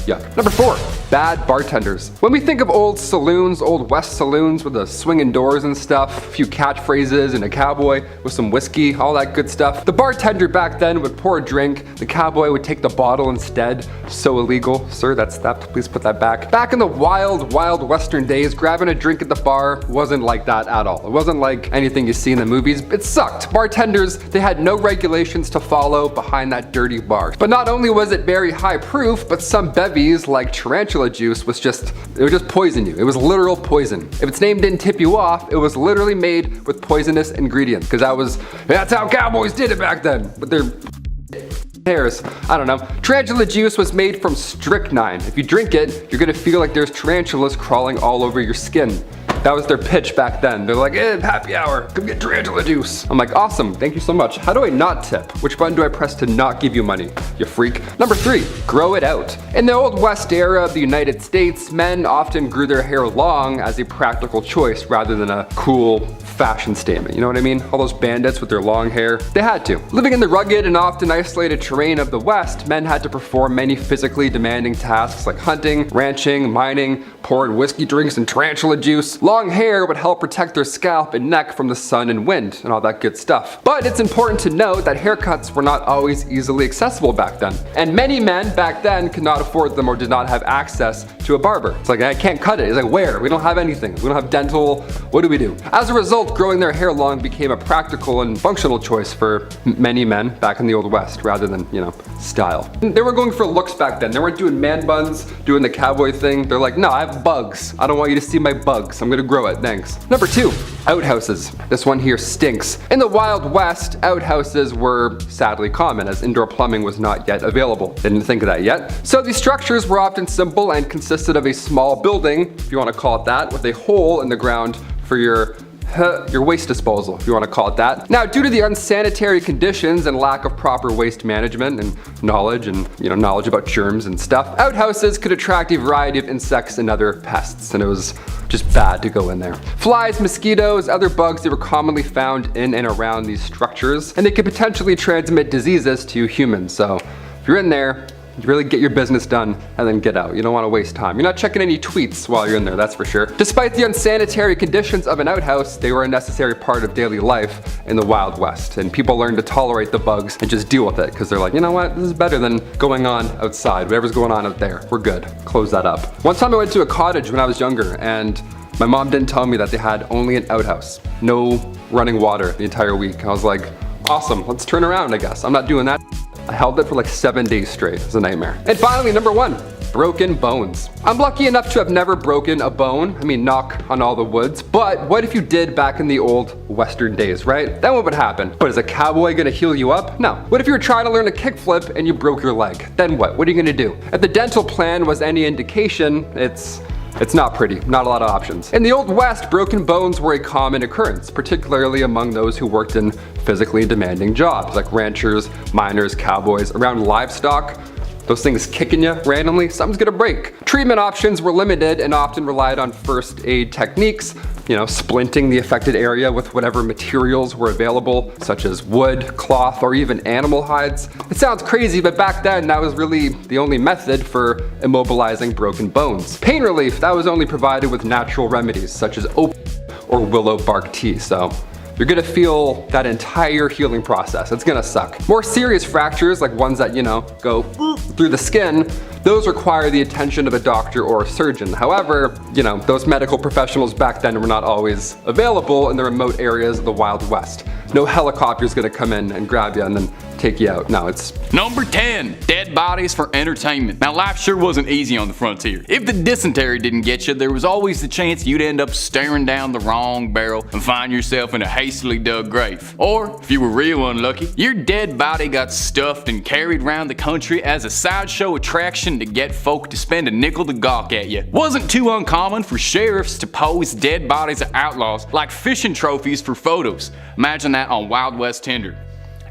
Yuck. Number 4, bad bartenders. When we think of old saloons, old West saloons with the swinging doors and stuff, a few catchphrases and a cowboy with some whiskey, all that good stuff, the bartender back then would pour a drink, the cowboy would take the bottle instead. So illegal. Sir, that's that, please put that back. Back in the wild Western days, grabbing a drink at the bar wasn't like that at all. It wasn't like anything you see in the movies. It sucked. Bartenders, they had no regulations to follow behind that dirty bar. But not only was it very high proof, but some bevies like tarantula juice it would just poison you. It was literal poison. If its name didn't tip you off, it was literally made with poisonous ingredients, because that's how cowboys did it back then. But they're hairs. I don't know. Tarantula juice was made from strychnine. If you drink it, you're gonna feel like there's tarantulas crawling all over your skin. That was their pitch back then. They're like, happy hour, come get tarantula juice. I'm like, awesome, thank you so much. How do I not tip? Which button do I press to not give you money, you freak? Number 3, grow it out. In the Old West era of the United States, men often grew their hair long as a practical choice rather than a cool fashion statement. You know what I mean? All those bandits with their long hair, they had to. Living in the rugged and often isolated terrain of the West, men had to perform many physically demanding tasks like hunting, ranching, mining, pouring whiskey drinks and tarantula juice. Long hair would help protect their scalp and neck from the sun and wind and all that good stuff. But it's important to note that haircuts were not always easily accessible back then. And many men back then could not afford them or did not have access to a barber. It's like, I can't cut it. It's like, where? We don't have anything. We don't have dental. What do we do? As a result, growing their hair long became a practical and functional choice for many men back in the Old West rather than, style. They were going for looks back then. They weren't doing man buns, doing the cowboy thing. They're like, no, I have bugs. I don't want you to see my bugs. I'm gonna grow it, thanks. Number 2, outhouses. This one here stinks. In the Wild West, outhouses were sadly common as indoor plumbing was not yet available. Didn't think of that yet. So these structures were often simple and consisted of a small building, if you want to call it that, with a hole in the ground for your waste disposal, if you want to call it that. Now, due to the unsanitary conditions and lack of proper waste management and knowledge about germs and stuff, outhouses could attract a variety of insects and other pests, and it was just bad to go in there. Flies, mosquitoes, other bugs, they were commonly found in and around these structures, and they could potentially transmit diseases to humans. So if you're in there, you really get your business done and then get out. You don't want to waste time. You're not checking any tweets while you're in there, that's for sure. Despite the unsanitary conditions of an outhouse, they were a necessary part of daily life in the Wild West. And people learned to tolerate the bugs and just deal with it because they're like, you know what, this is better than going on outside. Whatever's going on out there, we're good. Close that up. One time I went to a cottage when I was younger and my mom didn't tell me that they had only an outhouse. No running water the entire week. I was like, awesome, let's turn around, I guess. I'm not doing that. I held it for like 7 days straight. It was a nightmare. And finally, number 1, broken bones. I'm lucky enough to have never broken a bone. I mean, knock on all the woods. But what if you did back in the old Western days, right? Then what would happen? But is a cowboy gonna heal you up? No. What if you were trying to learn a kickflip and you broke your leg? Then what? What are you gonna do? If the dental plan was any indication, it's not pretty, not a lot of options. In the Old West, broken bones were a common occurrence, particularly among those who worked in physically demanding jobs, like ranchers, miners, cowboys, around livestock. Those things kicking you randomly, something's gonna break. Treatment options were limited and often relied on first aid techniques, splinting the affected area with whatever materials were available, such as wood, cloth, or even animal hides. It sounds crazy, but back then that was really the only method for immobilizing broken bones. Pain relief, that was only provided with natural remedies, such as opium or willow bark tea, so you're gonna feel that entire healing process. It's gonna suck. More serious fractures, like ones that, go through the skin, those require the attention of a doctor or a surgeon. However, those medical professionals back then were not always available in the remote areas of the Wild West. No helicopter's gonna come in and grab you and then take you out. No, it's... Number 10, dead bodies for entertainment. Now, life sure wasn't easy on the frontier. If the dysentery didn't get you, there was always the chance you'd end up staring down the wrong barrel and find yourself in a hastily dug grave. Or, if you were real unlucky, your dead body got stuffed and carried around the country as a sideshow attraction to get folk to spend a nickel to gawk at you. Wasn't too uncommon for sheriffs to pose dead bodies of outlaws like fishing trophies for photos. Imagine that on Wild West Tinder.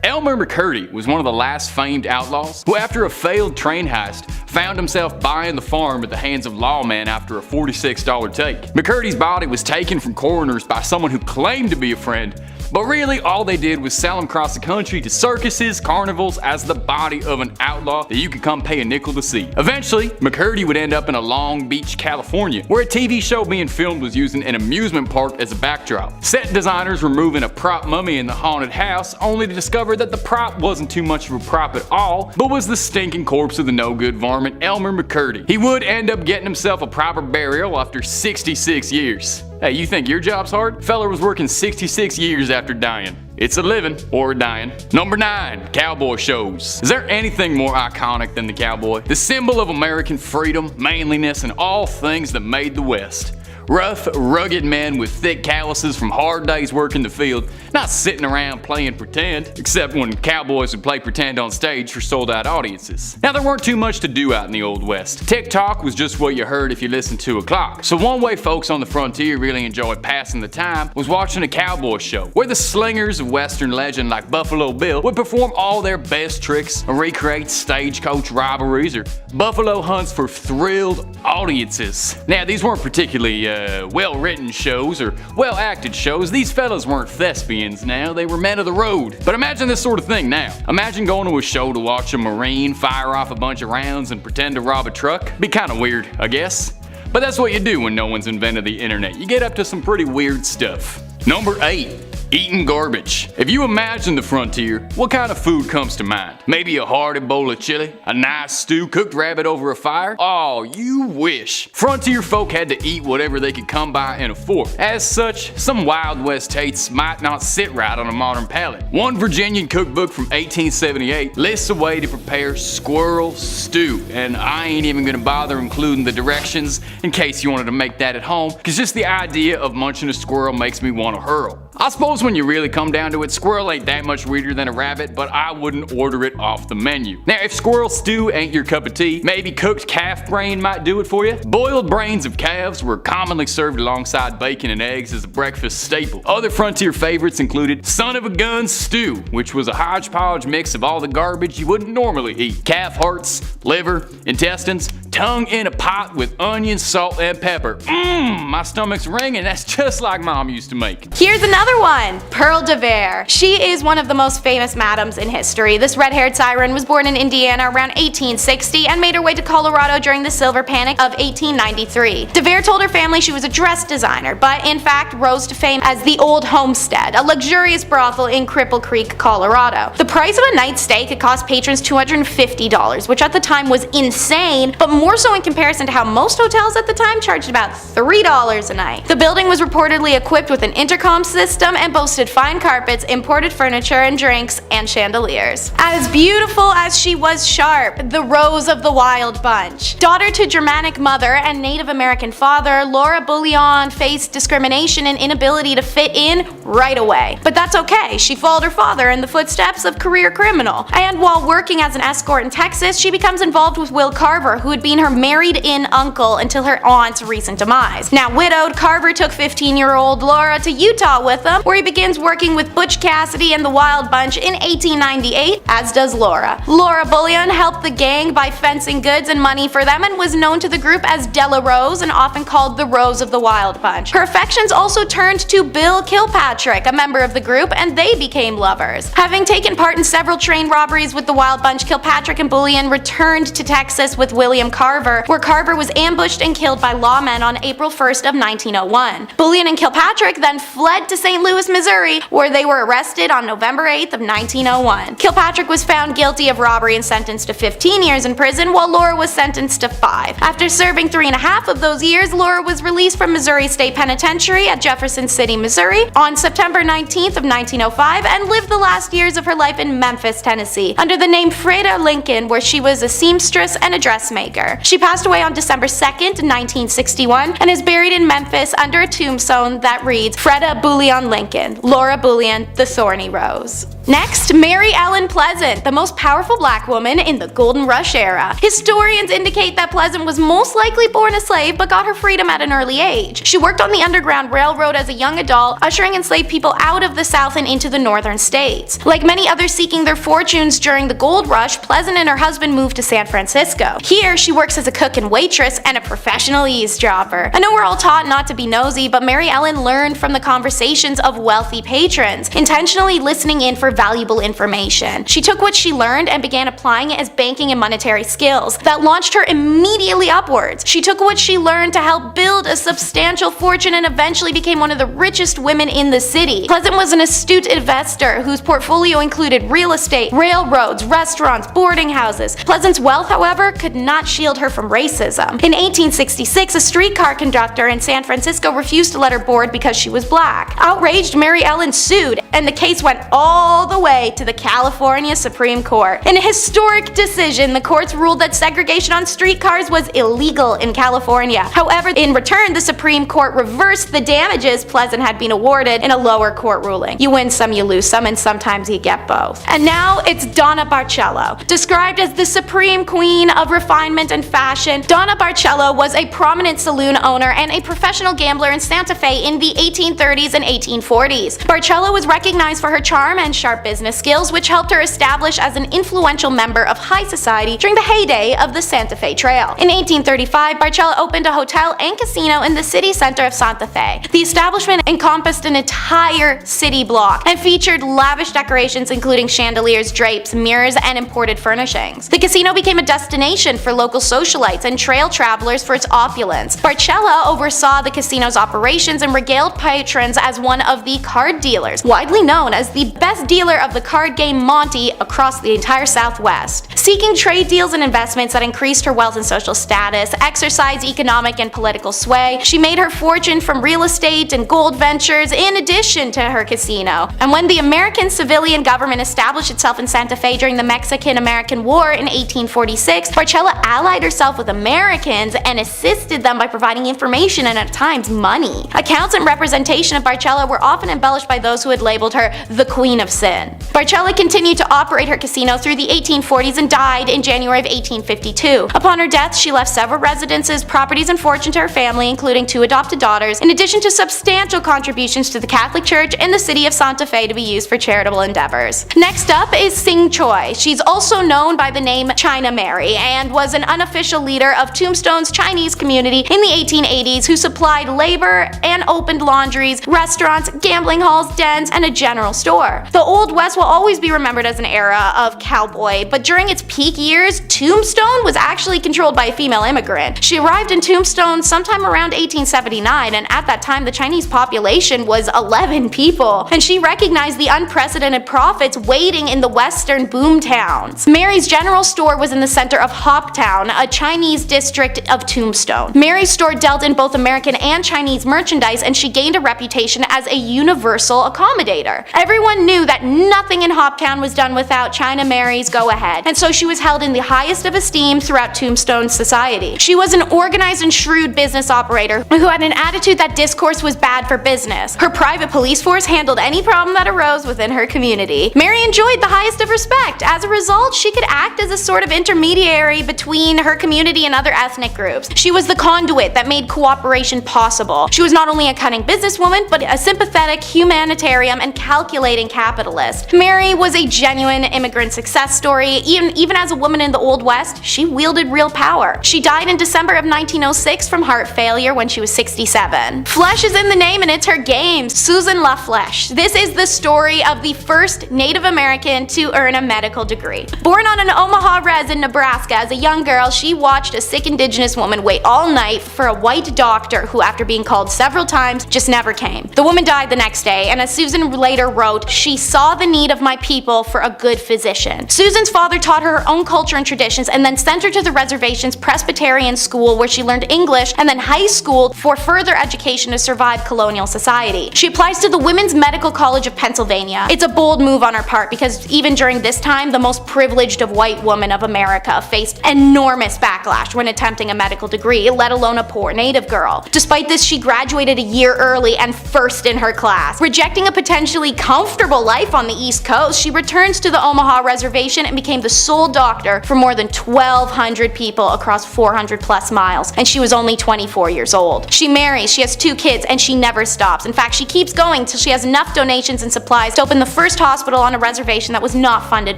Elmer McCurdy was one of the last famed outlaws who, after a failed train heist, found himself buying the farm at the hands of lawmen after a $46 take. McCurdy's body was taken from coroners by someone who claimed to be a friend, but really all they did was sell him across the country to circuses, carnivals as the body of an outlaw that you could come pay a nickel to see. Eventually, McCurdy would end up in a Long Beach, California, where a TV show being filmed was using an amusement park as a backdrop. Set designers were moving a prop mummy in the haunted house, only to discover that the prop wasn't too much of a prop at all, but was the stinking corpse of the no-good varmint Elmer McCurdy. He would end up getting himself a proper burial after 66 years. Hey, you think your job's hard? Feller was working 66 years after dying. It's a living or a dying. Number 9, cowboy shows. Is there anything more iconic than the cowboy? The symbol of American freedom, manliness, and all things that made the West. Rough, rugged men with thick calluses from hard days working the field, not sitting around playing pretend, except when cowboys would play pretend on stage for sold out audiences. Now there weren't too much to do out in the Old West. TikTok was just what you heard if you listened to a clock. So one way folks on the frontier really enjoyed passing the time was watching a cowboy show, where the slingers of Western legend like Buffalo Bill would perform all their best tricks and recreate stagecoach rivalries or buffalo hunts for thrilled audiences. Now these weren't particularly well-written shows or well-acted shows. These fellas weren't thespians now, they were men of the road. But imagine this sort of thing now. Imagine going to a show to watch a Marine fire off a bunch of rounds and pretend to rob a truck. Be kinda weird, I guess. But that's what you do when no one's invented the internet. You get up to some pretty weird stuff. Number 8. Eating garbage. If you imagine the frontier, what kind of food comes to mind? Maybe a hearty bowl of chili? A nice stew, cooked rabbit over a fire? Oh, you wish. Frontier folk had to eat whatever they could come by and afford. As such, some Wild West tastes might not sit right on a modern palate. One Virginian cookbook from 1878 lists a way to prepare squirrel stew, and I ain't even gonna bother including the directions in case you wanted to make that at home, cause just the idea of munching a squirrel makes me want to hurl. I suppose when you really come down to it, squirrel ain't that much weirder than a rabbit, but I wouldn't order it off the menu. Now, if squirrel stew ain't your cup of tea, maybe cooked calf brain might do it for you. Boiled brains of calves were commonly served alongside bacon and eggs as a breakfast staple. Other frontier favorites included son of a gun stew, which was a hodgepodge mix of all the garbage you wouldn't normally eat. Calf hearts, liver, intestines, tongue in a pot with onions, salt, and pepper. My stomach's ringing. That's just like Mom used to make. Here's another one, Pearl de Verre. She is one of the most famous madams in history. This red-haired siren was born in Indiana around 1860 and made her way to Colorado during the Silver Panic of 1893. De Verre told her family she was a dress designer, but in fact rose to fame as the Old Homestead, a luxurious brothel in Cripple Creek, Colorado. The price of a night's stay could cost patrons $250, which at the time was insane, but more so in comparison to how most hotels at the time charged about $3 a night. The building was reportedly equipped with an intercom system and boasted fine carpets, imported furniture and drinks, and chandeliers. As beautiful as she was sharp, the Rose of the Wild Bunch. Daughter to Germanic mother and Native American father, Laura Bullion faced discrimination and inability to fit in right away. But that's okay, she followed her father in the footsteps of career criminal. And while working as an escort in Texas, she becomes involved with Will Carver, who had been her married-in uncle until her aunt's recent demise. Now widowed, Carver took 15-year-old Laura to Utah with him, where he begins working with Butch Cassidy and the Wild Bunch in 1898, as does Laura. Laura Bullion helped the gang by fencing goods and money for them and was known to the group as Della Rose and often called the Rose of the Wild Bunch. Her affections also turned to Bill Kilpatrick, a member of the group, and they became lovers. Having taken part in several train robberies with the Wild Bunch, Kilpatrick and Bullion returned to Texas with William Carver, where Carver was ambushed and killed by lawmen on April 1st of 1901. Bullion and Kilpatrick then fled to St. Louis, Missouri, where they were arrested on November 8th of 1901. Kilpatrick was found guilty of robbery and sentenced to 15 years in prison, while Laura was sentenced to 5. After serving 3.5 of those years, Laura was released from Missouri State Penitentiary at Jefferson City, Missouri on September 19th of 1905 and lived the last years of her life in Memphis, Tennessee, under the name Freda Lincoln, where she was a seamstress and a dressmaker. She passed away on December 2nd, 1961, and is buried in Memphis under a tombstone that reads Freda Bullion Lincoln, Laura Bullion, the Thorny Rose. Next, Mary Ellen Pleasant, the most powerful black woman in the Golden Rush era. Historians indicate that Pleasant was most likely born a slave but got her freedom at an early age. She worked on the Underground Railroad as a young adult, ushering enslaved people out of the South and into the northern states. Like many others seeking their fortunes during the gold rush, Pleasant and her husband moved to San Francisco. Here, she works as a cook and waitress and a professional eavesdropper. I know we're all taught not to be nosy, but Mary Ellen learned from the conversations of wealthy patrons, intentionally listening in for valuable information. She took what she learned and began applying it as banking and monetary skills that launched her immediately upwards. She took what she learned to help build a substantial fortune and eventually became one of the richest women in the city. Pleasant was an astute investor whose portfolio included real estate, railroads, restaurants, boarding houses. Pleasant's wealth, however, could not shield her from racism. In 1866, a streetcar conductor in San Francisco refused to let her board because she was black. Outraged, Mary Ellen sued, and the case went all the way to the California Supreme Court. In a historic decision, the courts ruled that segregation on streetcars was illegal in California. However, in return, the Supreme Court reversed the damages Pleasant had been awarded in a lower court ruling. You win some, you lose some, and sometimes you get both. And now it's Donna Barcello. Described as the supreme queen of refinement and fashion, Donna Barcello was a prominent saloon owner and a professional gambler in Santa Fe in the 1830s and 1840s. Barcello was recognized for her charm and sharp business skills, which helped her establish as an influential member of high society during the heyday of the Santa Fe Trail. In 1835, Barcello opened a hotel and casino in the city center of Santa Fe. The establishment encompassed an entire city block and featured lavish decorations including chandeliers, drapes, mirrors, and imported furnishings. The casino became a destination for local socialites and trail travelers for its opulence. Barcello oversaw the casino's operations and regaled patrons as one of the card dealers, widely known as the best dealer of the card game Monte across the entire Southwest. Seeking trade deals and investments that increased her wealth and social status, exercised economic and political sway, she made her fortune from real estate and gold ventures in addition to her casino. And when the American civilian government established itself in Santa Fe during the Mexican-American War in 1846, Barcello allied herself with Americans and assisted them by providing information and at times money. Accounts and representation of Barcello were often embellished by those who had labeled her the Queen of Sin. Barcello continued to operate her casino through the 1840s and died in January of 1852. Upon her death, she left several residences, properties, and fortune to her family, including 2 adopted daughters, in addition to substantial contributions to the Catholic Church and the city of Santa Fe to be used for charitable endeavors. Next up is Sing Choi. She's also known by the name China Mary and was an unofficial leader of Tombstone's Chinese community in the 1880s who supplied labor and opened laundries, restaurants, gambling halls, dens, and a general store. The Old West will always be remembered as an era of cowboy, but during its peak years, Tombstone was actually controlled by a female immigrant. She arrived in Tombstone sometime around 1879, and at that time the Chinese population was 11 people, and she recognized the unprecedented profits waiting in the western boom towns. Mary's general store was in the center of Hoptown, a Chinese district of Tombstone. Mary's store dealt in both American and Chinese merchandise, and she gained a reputation as a universal accommodator. Everyone knew that nothing in Hoptown was done without China Mary's go-ahead, and so she was held in the highest of esteem throughout Tombstone society. She was an organized and shrewd business operator who had an attitude that discourse was bad for business. Her private police force handled any problem that arose within her community. Mary enjoyed the highest of respect. As a result, she could act as a sort of intermediary between her community and other ethnic groups. She was the conduit that made cooperation possible. She was not only a cunning businesswoman, but a sympathetic humanitarian and calculating capitalist. Mary was a genuine immigrant success story. Even as a woman in the Old West, she wielded real power. She died in December of 1906 from heart failure when she was 67. Flesh is in the name and it's her game. Susan LaFleche. This is the story of the first Native American to earn a medical degree. Born on an Omaha res in Nebraska as a young girl, she watched a sick indigenous woman wait all night for a white doctor who, after being called several times, just never came. The woman died the next day, and as Susan later wrote, she saw the need of my people for a good physician. Susan's father taught her her own culture and traditions and then sent her to the reservation's Presbyterian school where she learned English and then high school for further education to survive colonial society. She applies to the Women's Medical College of Pennsylvania. It's a bold move on her part because even during this time, the most privileged of white women of America faced enormous backlash when attempting a medical degree, let alone a poor native girl. Despite this, she graduated a year early and first in her class. Rejecting a potentially comfortable life on the East Coast, she returns to the Omaha reservation and became the sole doctor for more than 1,200 people across 400 plus miles, and she was only 24 years old. She marries, she has 2 kids, and she never stops. In fact, she keeps going till she has enough donations and supplies to open the first hospital on a reservation that was not funded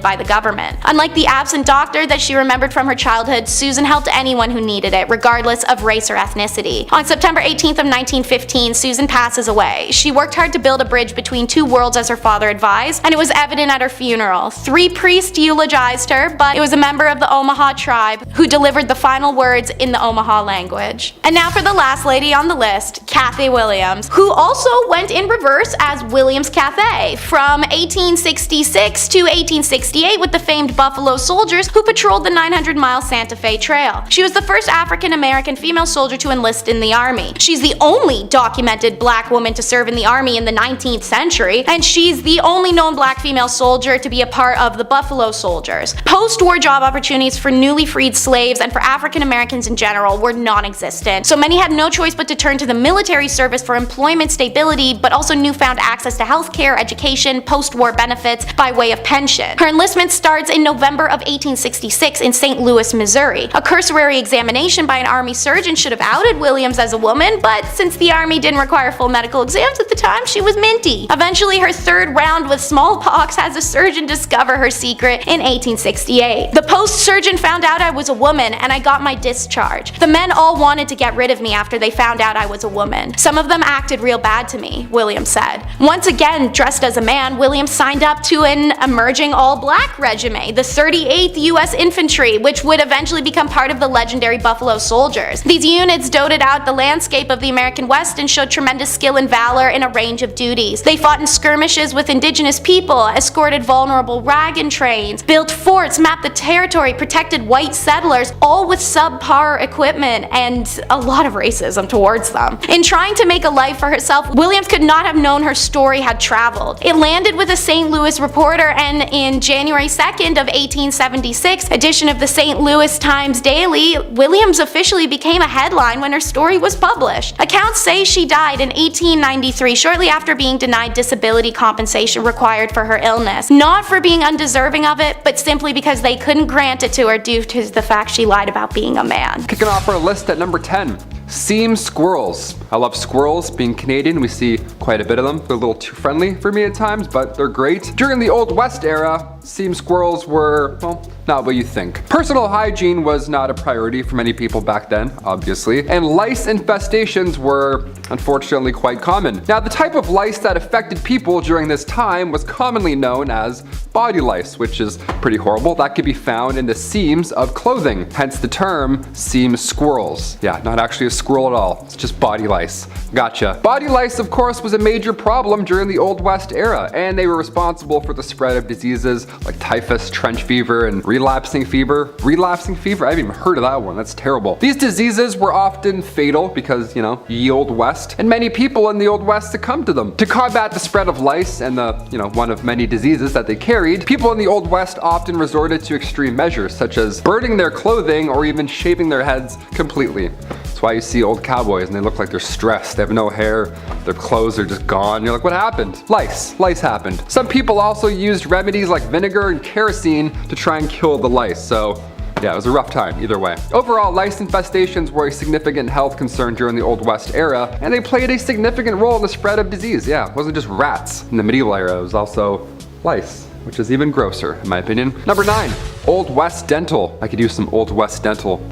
by the government. Unlike the absent doctor that she remembered from her childhood, Susan helped anyone who needed it, regardless of race or ethnicity. On September 18th of 1915, Susan passes away. She worked hard to build a bridge between 2 worlds as her father advised, and it was evident at her funeral. 3 priests eulogized her, culture, but it was a member of the Omaha tribe who delivered the final words in the Omaha language. And now for the last lady on the list, Kathy Williams, who also went in reverse as Williams Cathay from 1866 to 1868 with the famed Buffalo Soldiers who patrolled the 900-mile Santa Fe Trail. She was the first African-American female soldier to enlist in the Army. She's the only documented black woman to serve in the Army in the 19th century, and she's the only known black female soldier to be a part of the Buffalo Soldiers. Post-war job opportunities for newly freed slaves and for African Americans in general were non-existent, so many had no choice but to turn to the military service for employment stability, but also newfound access to healthcare, education, post-war benefits by way of pension. Her enlistment starts in November of 1866 in St. Louis, Missouri. A cursory examination by an Army surgeon should have outed Williams as a woman, but since the Army didn't require full medical exams at the time, she was minty. Eventually, her third round with smallpox has a surgeon discover her secret in 1868. The post-surgeon found out I was a woman, and I got my discharge. The men all wanted to get rid of me after they found out I was a woman. Some of them acted real bad to me, Williams said. Once again, dressed as a man, Williams signed up to an emerging all-black regiment, the 38th U.S. Infantry, which would eventually become part of the legendary Buffalo Soldiers. These units dotted out the landscape of the American West and showed tremendous skill and valor in a range of duties. They fought in skirmishes with indigenous people, escorted vulnerable wagon trains, built forts, mapped the territory, protected white settlers, all with subpar equipment and a lot of racism towards them. In trying to make a life for herself, Williams could not have known her story had traveled. It landed with a St. Louis Reporter, and in January 2nd of 1876 edition of the St. Louis Times Daily, Williams officially became a headline when her story was published. Accounts say she died in 1893, shortly after being denied disability compensation required for her illness. Not for being undeserving of it, but simply because they couldn't grant it to her due to the fact she lied about being a man. Kicking off our list at number 10. Seam squirrels. I love squirrels. Being Canadian, we see quite a bit of them. They're a little too friendly for me at times, but they're great. During the Old West era, seam squirrels were, well, not what you think. Personal hygiene was not a priority for many people back then, obviously, and lice infestations were unfortunately quite common. Now, the type of lice that affected people during this time was commonly known as body lice, which is pretty horrible. That could be found in the seams of clothing, hence the term seam squirrels. Yeah, not actually a squirrel at all, it's just body lice. Gotcha. Body lice, of course, was a major problem during the Old West era, and they were responsible for the spread of diseases like typhus, trench fever, and relapsing fever. Relapsing fever? I haven't even heard of that one. That's terrible. These diseases were often fatal because, you know, ye Old West, and many people in the Old West succumbed to them. To combat the spread of lice and the, one of many diseases that they carried, people in the Old West often resorted to extreme measures, such as burning their clothing or even shaving their heads completely. That's why you see old cowboys and they look like they're stressed. They have no hair, their clothes are just gone. You're like, what happened? Lice. Lice happened. Some people also used remedies like vinegar and kerosene to try and kill the lice. So yeah, it was a rough time either way. Overall, lice infestations were a significant health concern during the Old West era, and they played a significant role in the spread of disease. Yeah, it wasn't just rats in the medieval era, it was also lice, which is even grosser in my opinion. Number 9, Old West dental. I could use some Old West dental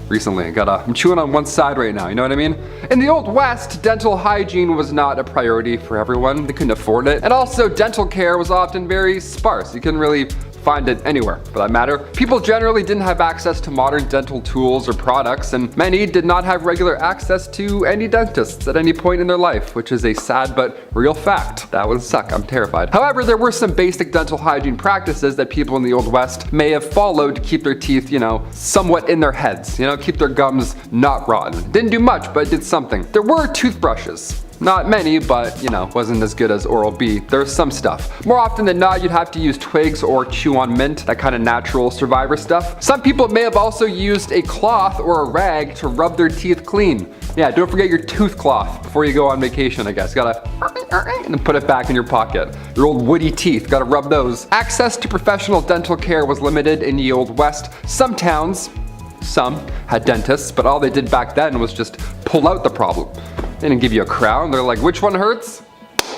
recently. I'm chewing on one side right now, you know what I mean? In the Old West, dental hygiene was not a priority for everyone. They couldn't afford it. And also, dental care was often very sparse. You couldn't really find it anywhere for that matter. People generally didn't have access to modern dental tools or products, and many did not have regular access to any dentists at any point in their life, which is a sad but real fact. That would suck, I'm terrified. However, there were some basic dental hygiene practices that people in the Old West may have followed to keep their teeth, somewhat in their heads, keep their gums not rotten. Didn't do much, but it did something. There were toothbrushes. Not many, but wasn't as good as Oral-B. There was some stuff. More often than not, you'd have to use twigs or chew on mint, that kind of natural survivor stuff. Some people may have also used a cloth or a rag to rub their teeth clean. Yeah, don't forget your tooth cloth before you go on vacation, I guess. Gotta and then put it back in your pocket. Your old woody teeth, gotta rub those. Access to professional dental care was limited in the Old West. Some towns, had dentists, but all they did back then was just pull out the problem. They didn't give you a crown. They're like, which one hurts?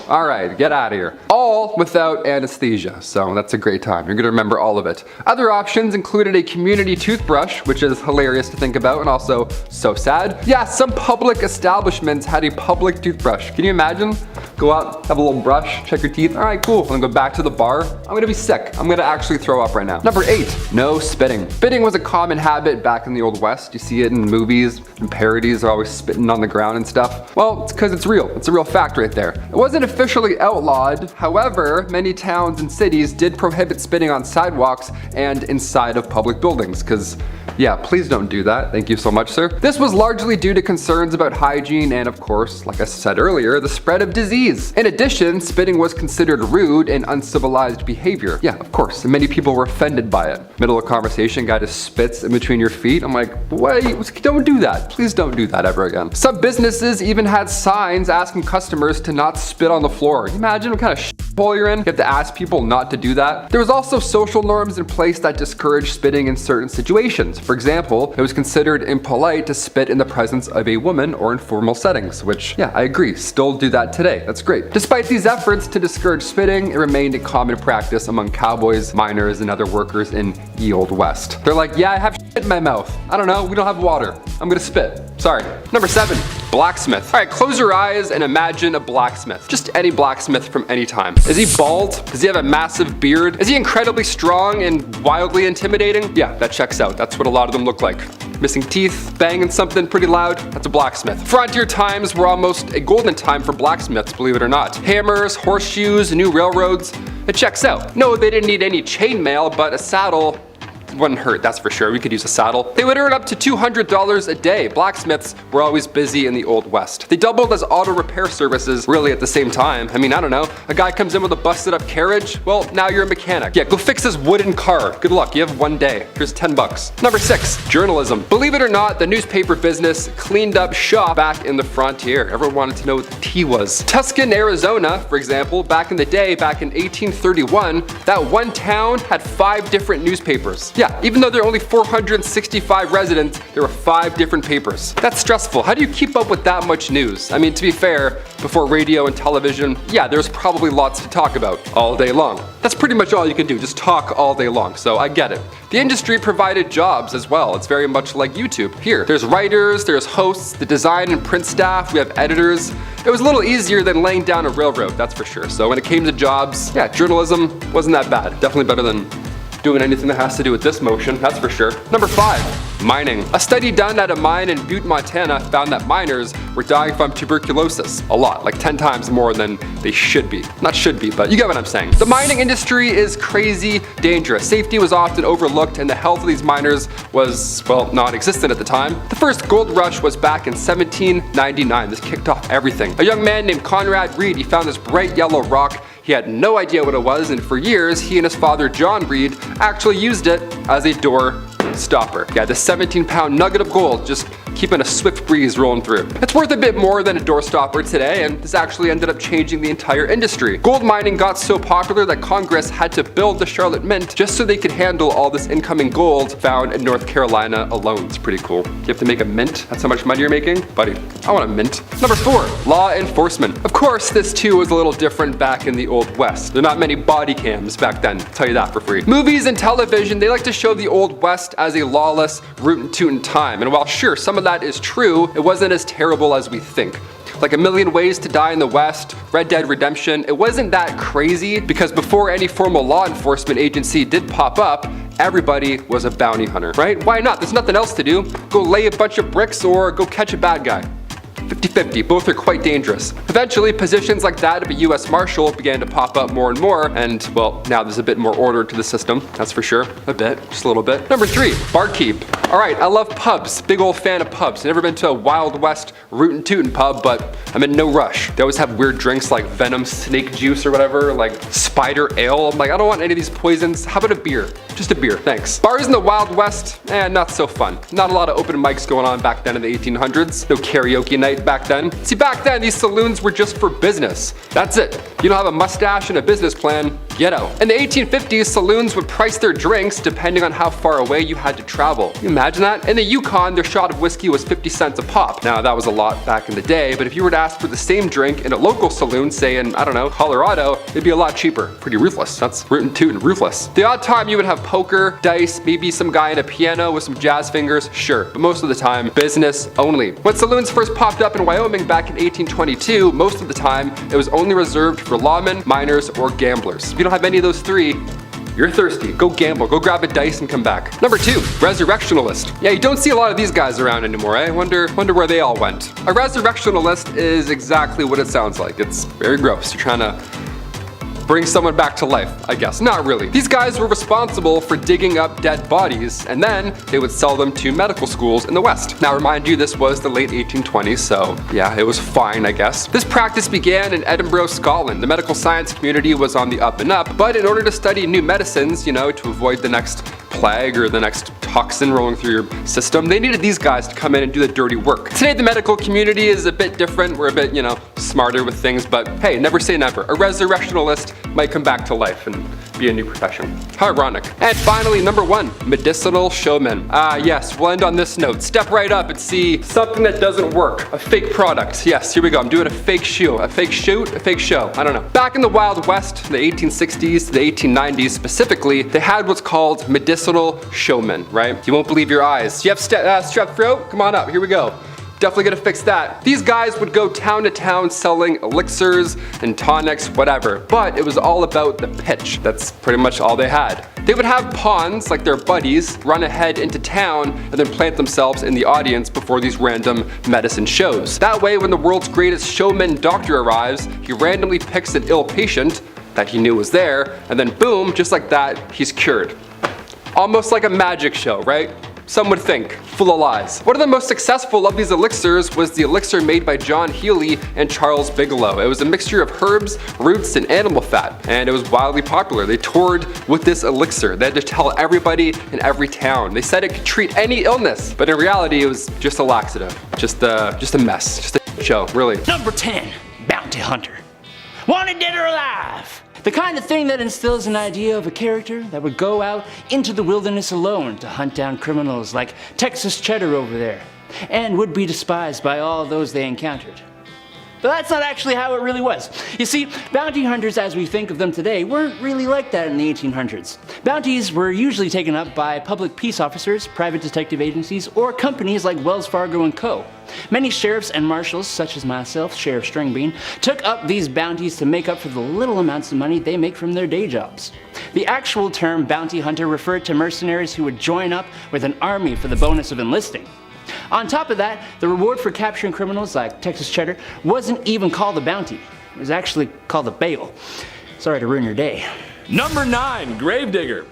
All right, get out of here. All without anesthesia, so that's a great time. You're gonna remember all of it. Other options included a community toothbrush, which is hilarious to think about and also so sad. Yeah, some public establishments had a public toothbrush. Can you imagine? Go out, have a little brush, check your teeth. All right, cool. I'm gonna go back to the bar. I'm gonna be sick. I'm gonna actually throw up right now. Number 8, no spitting. Spitting was a common habit back in the Old West. You see it in movies and parodies. They're always spitting on the ground and stuff. Well, it's because it's real. It's a real fact right there. It wasn't officially outlawed. However, many towns and cities did prohibit spitting on sidewalks and inside of public buildings because, yeah, please don't do that. Thank you so much, sir. This was largely due to concerns about hygiene and, of course, like I said earlier, the spread of disease. In addition, spitting was considered rude and uncivilized behavior. Yeah, of course, and many people were offended by it. Middle of conversation, guy just spits in between your feet. I'm like, wait, don't do that. Please don't do that ever again. Some businesses even had signs asking customers to not spit on the floor. Can you imagine what kind of shithole you're in? You have to ask people not to do that. There was also social norms in place that discouraged spitting in certain situations. For example, it was considered impolite to spit in the presence of a woman or in formal settings, which, yeah, I agree, still do that today. That's great. Despite these efforts to discourage spitting, it remained a common practice among cowboys, miners, and other workers in ye Old West. They're like, yeah, I have shit in my mouth. I don't know, we don't have water. I'm gonna spit. Sorry. Number 7, blacksmith. All right, close your eyes and imagine a blacksmith. Just any blacksmith from any time. Is he bald? Does he have a massive beard? Is he incredibly strong and wildly intimidating? Yeah, that checks out. That's what a lot of them look like. Missing teeth, banging something pretty loud, that's a blacksmith. Frontier times were almost a golden time for blacksmiths, believe it or not. Hammers, horseshoes, new railroads, it checks out. No, they didn't need any chainmail, but a saddle wouldn't hurt, that's for sure. We could use a saddle. They would earn up to $200 a day. Blacksmiths were always busy in the Old West. They doubled as auto repair services really at the same time. I mean, I don't know. A guy comes in with a busted up carriage. Well, now you're a mechanic. Yeah, go fix his wooden car. Good luck, you have one day. Here's 10 bucks. Number 6, journalism. Believe it or not, the newspaper business cleaned up shop back in the frontier. Everyone wanted to know what the tea was. Tucson, Arizona, for example, back in the day, back in 1831, that one town had 5 different newspapers. Yeah, even though there are only 465 residents, there were 5 different papers. That's stressful. How do you keep up with that much news? I mean, to be fair, before radio and television, yeah, there's probably lots to talk about all day long. That's pretty much all you can do, just talk all day long, so I get it. The industry provided jobs as well. It's very much like YouTube. Here, there's writers, there's hosts, the design and print staff, we have editors. It was a little easier than laying down a railroad, that's for sure. So when it came to jobs, yeah, journalism wasn't that bad. Definitely better than doing anything that has to do with this motion, that's for sure. Number 5, mining. A study done at a mine in Butte, Montana found that miners were dying from tuberculosis. A lot, like 10 times more than they should be. Not should be, but you get what I'm saying. The mining industry is crazy dangerous. Safety was often overlooked and the health of these miners was, well, non-existent at the time. The first gold rush was back in 1799. This kicked off everything. A young man named Conrad Reed, he found this bright yellow rock. He had no idea what it was, and for years, he and his father, John Reed, actually used it as a door stopper. Yeah, this 17-pound nugget of gold just keeping a swift breeze rolling through. It's worth a bit more than a door stopper today, and this actually ended up changing the entire industry. Gold mining got so popular that Congress had to build the Charlotte Mint just so they could handle all this incoming gold found in North Carolina alone. It's pretty cool. You have to make a mint? That's how much money you're making? Buddy, I want a mint. Number 4, law enforcement. Of course, this too was a little different back in the Old West. There are not many body cams back then, I'll tell you that for free. Movies and television, they like to show the Old West as a lawless, rootin' tootin' time. And while sure, some of that is true, it wasn't as terrible as we think. Like A Million Ways to Die in the West, Red Dead Redemption, it wasn't that crazy because before any formal law enforcement agency did pop up, everybody was a bounty hunter, right? Why not? There's nothing else to do. Go lay a bunch of bricks or go catch a bad guy. 50-50, both are quite dangerous. Eventually, positions like that of a US Marshal began to pop up more and more, and well, now there's a bit more order to the system, that's for sure. A bit, just a little bit. Number 3, barkeep. All right, I love pubs, big old fan of pubs. Never been to a Wild West rootin' tootin' pub, but I'm in no rush. They always have weird drinks like venom snake juice or whatever, like spider ale. I'm like, I don't want any of these poisons. How about a beer? Just a beer, thanks. Bars in the Wild West, not so fun. Not a lot of open mics going on back then in the 1800s. No karaoke night back then. See, back then, these saloons were just for business. That's it. You don't have a mustache and a business plan, ghetto. In the 1850s, saloons would price their drinks depending on how far away you had to travel. Can you imagine that? In the Yukon, their shot of whiskey was 50 cents a pop. Now, that was a lot back in the day, but if you were to ask for the same drink in a local saloon, say in, I don't know, Colorado, it'd be a lot cheaper. Pretty ruthless. That's rootin' tootin' ruthless. The odd time you would have poker, dice, maybe some guy in a piano with some jazz fingers, sure, but most of the time, business only. When saloons first popped up in Wyoming back in 1822, most of the time, it was only reserved for lawmen, miners, or gamblers. If you don't have any of those three, you're thirsty. Go gamble, go grab a dice and come back. Number 2, resurrectionalist. Yeah, you don't see a lot of these guys around anymore, eh? Wonder where they all went. A resurrectionalist is exactly what it sounds like. It's very gross. You're trying to bring someone back to life, I guess. Not really. These guys were responsible for digging up dead bodies, and then they would sell them to medical schools in the West. Now, remind you, this was the late 1820s, so yeah, it was fine, I guess. This practice began in Edinburgh, Scotland. The medical science community was on the up and up, but in order to study new medicines, you know, to avoid the next plague or the next toxin rolling through your system, they needed these guys to come in and do the dirty work. Today, the medical community is a bit different. We're a bit, you know, smarter with things, but hey, never say never. A resurrectionalist might come back to life and be a new profession. How ironic. And finally, number 1, medicinal showman. Yes, we'll end on this note. Step right up and see something that doesn't work. A fake product. Yes, here we go. I'm doing a fake shoe. A fake shoot, a fake show. I don't know. Back in the Wild West, the 1860s to the 1890s specifically, they had what's called medicinal showmen, right? You won't believe your eyes. You have strep throat? Come on up. Here we go. Definitely gonna fix that. These guys would go town to town selling elixirs and tonics, whatever, but it was all about the pitch. That's pretty much all they had. They would have pawns, like their buddies, run ahead into town and then plant themselves in the audience before these random medicine shows. That way, when the world's greatest showman doctor arrives, he randomly picks an ill patient that he knew was there, and then boom, just like that, he's cured. Almost like a magic show, right? Some would think. Full of lies. One of the most successful of these elixirs was the elixir made by John Healy and Charles Bigelow. It was a mixture of herbs, roots, and animal fat, and it was wildly popular. They toured with this elixir. They had to tell everybody in every town. They said it could treat any illness, but in reality, it was just a laxative. Just a mess. Just a show, really. Number 10, bounty hunter. Wanted dead or alive. The kind of thing that instills an idea of a character that would go out into the wilderness alone to hunt down criminals like Texas Cheddar over there, and would be despised by all those they encountered. But that's not actually how it really was. You see, bounty hunters as we think of them today weren't really like that in the 1800s. Bounties were usually taken up by public peace officers, private detective agencies, or companies like Wells Fargo & Co. Many sheriffs and marshals, such as myself, Sheriff Stringbean, took up these bounties to make up for the little amounts of money they make from their day jobs. The actual term bounty hunter referred to mercenaries who would join up with an army for the bonus of enlisting. On top of that, the reward for capturing criminals like Texas Cheddar wasn't even called a bounty. It was actually called a bail. Sorry to ruin your day. Number 9, gravedigger.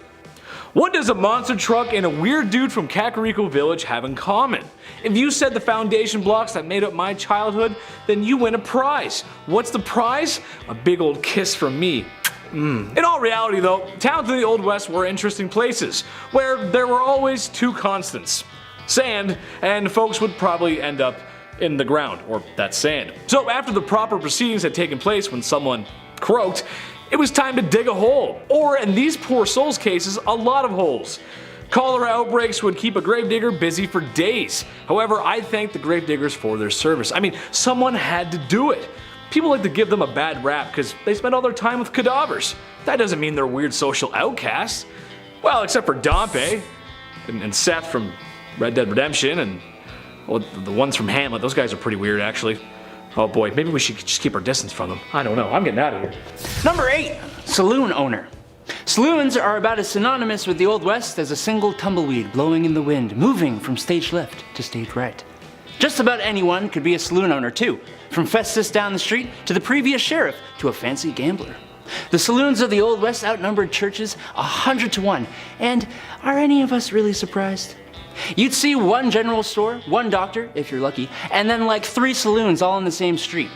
What does a monster truck and a weird dude from Kakariko Village have in common? If you said the foundation blocks that made up my childhood, then you win a prize. What's the prize? A big old kiss from me. In all reality though, towns in the Old West were interesting places, where there were always 2 constants. Sand, and folks would probably end up in the ground, or that sand. So after the proper proceedings had taken place when someone croaked, it was time to dig a hole. Or in these poor souls' cases, a lot of holes. Cholera outbreaks would keep a gravedigger busy for days. However, I thank the gravediggers for their service. I mean, someone had to do it. People like to give them a bad rap because they spend all their time with cadavers. That doesn't mean they're weird social outcasts. Well, except for Dompe and Seth from Red Dead Redemption, and well, the ones from Hamlet. Those guys are pretty weird, actually. Oh boy, maybe we should just keep our distance from them. I don't know, I'm getting out of here. Number 8, saloon owner. Saloons are about as synonymous with the Old West as a single tumbleweed blowing in the wind, moving from stage left to stage right. Just about anyone could be a saloon owner too, from Festus down the street to the previous sheriff to a fancy gambler. The saloons of the Old West outnumbered churches 100 to 1, and are any of us really surprised? You'd see one general store, one doctor, if you're lucky, and then like 3 saloons all on the same street.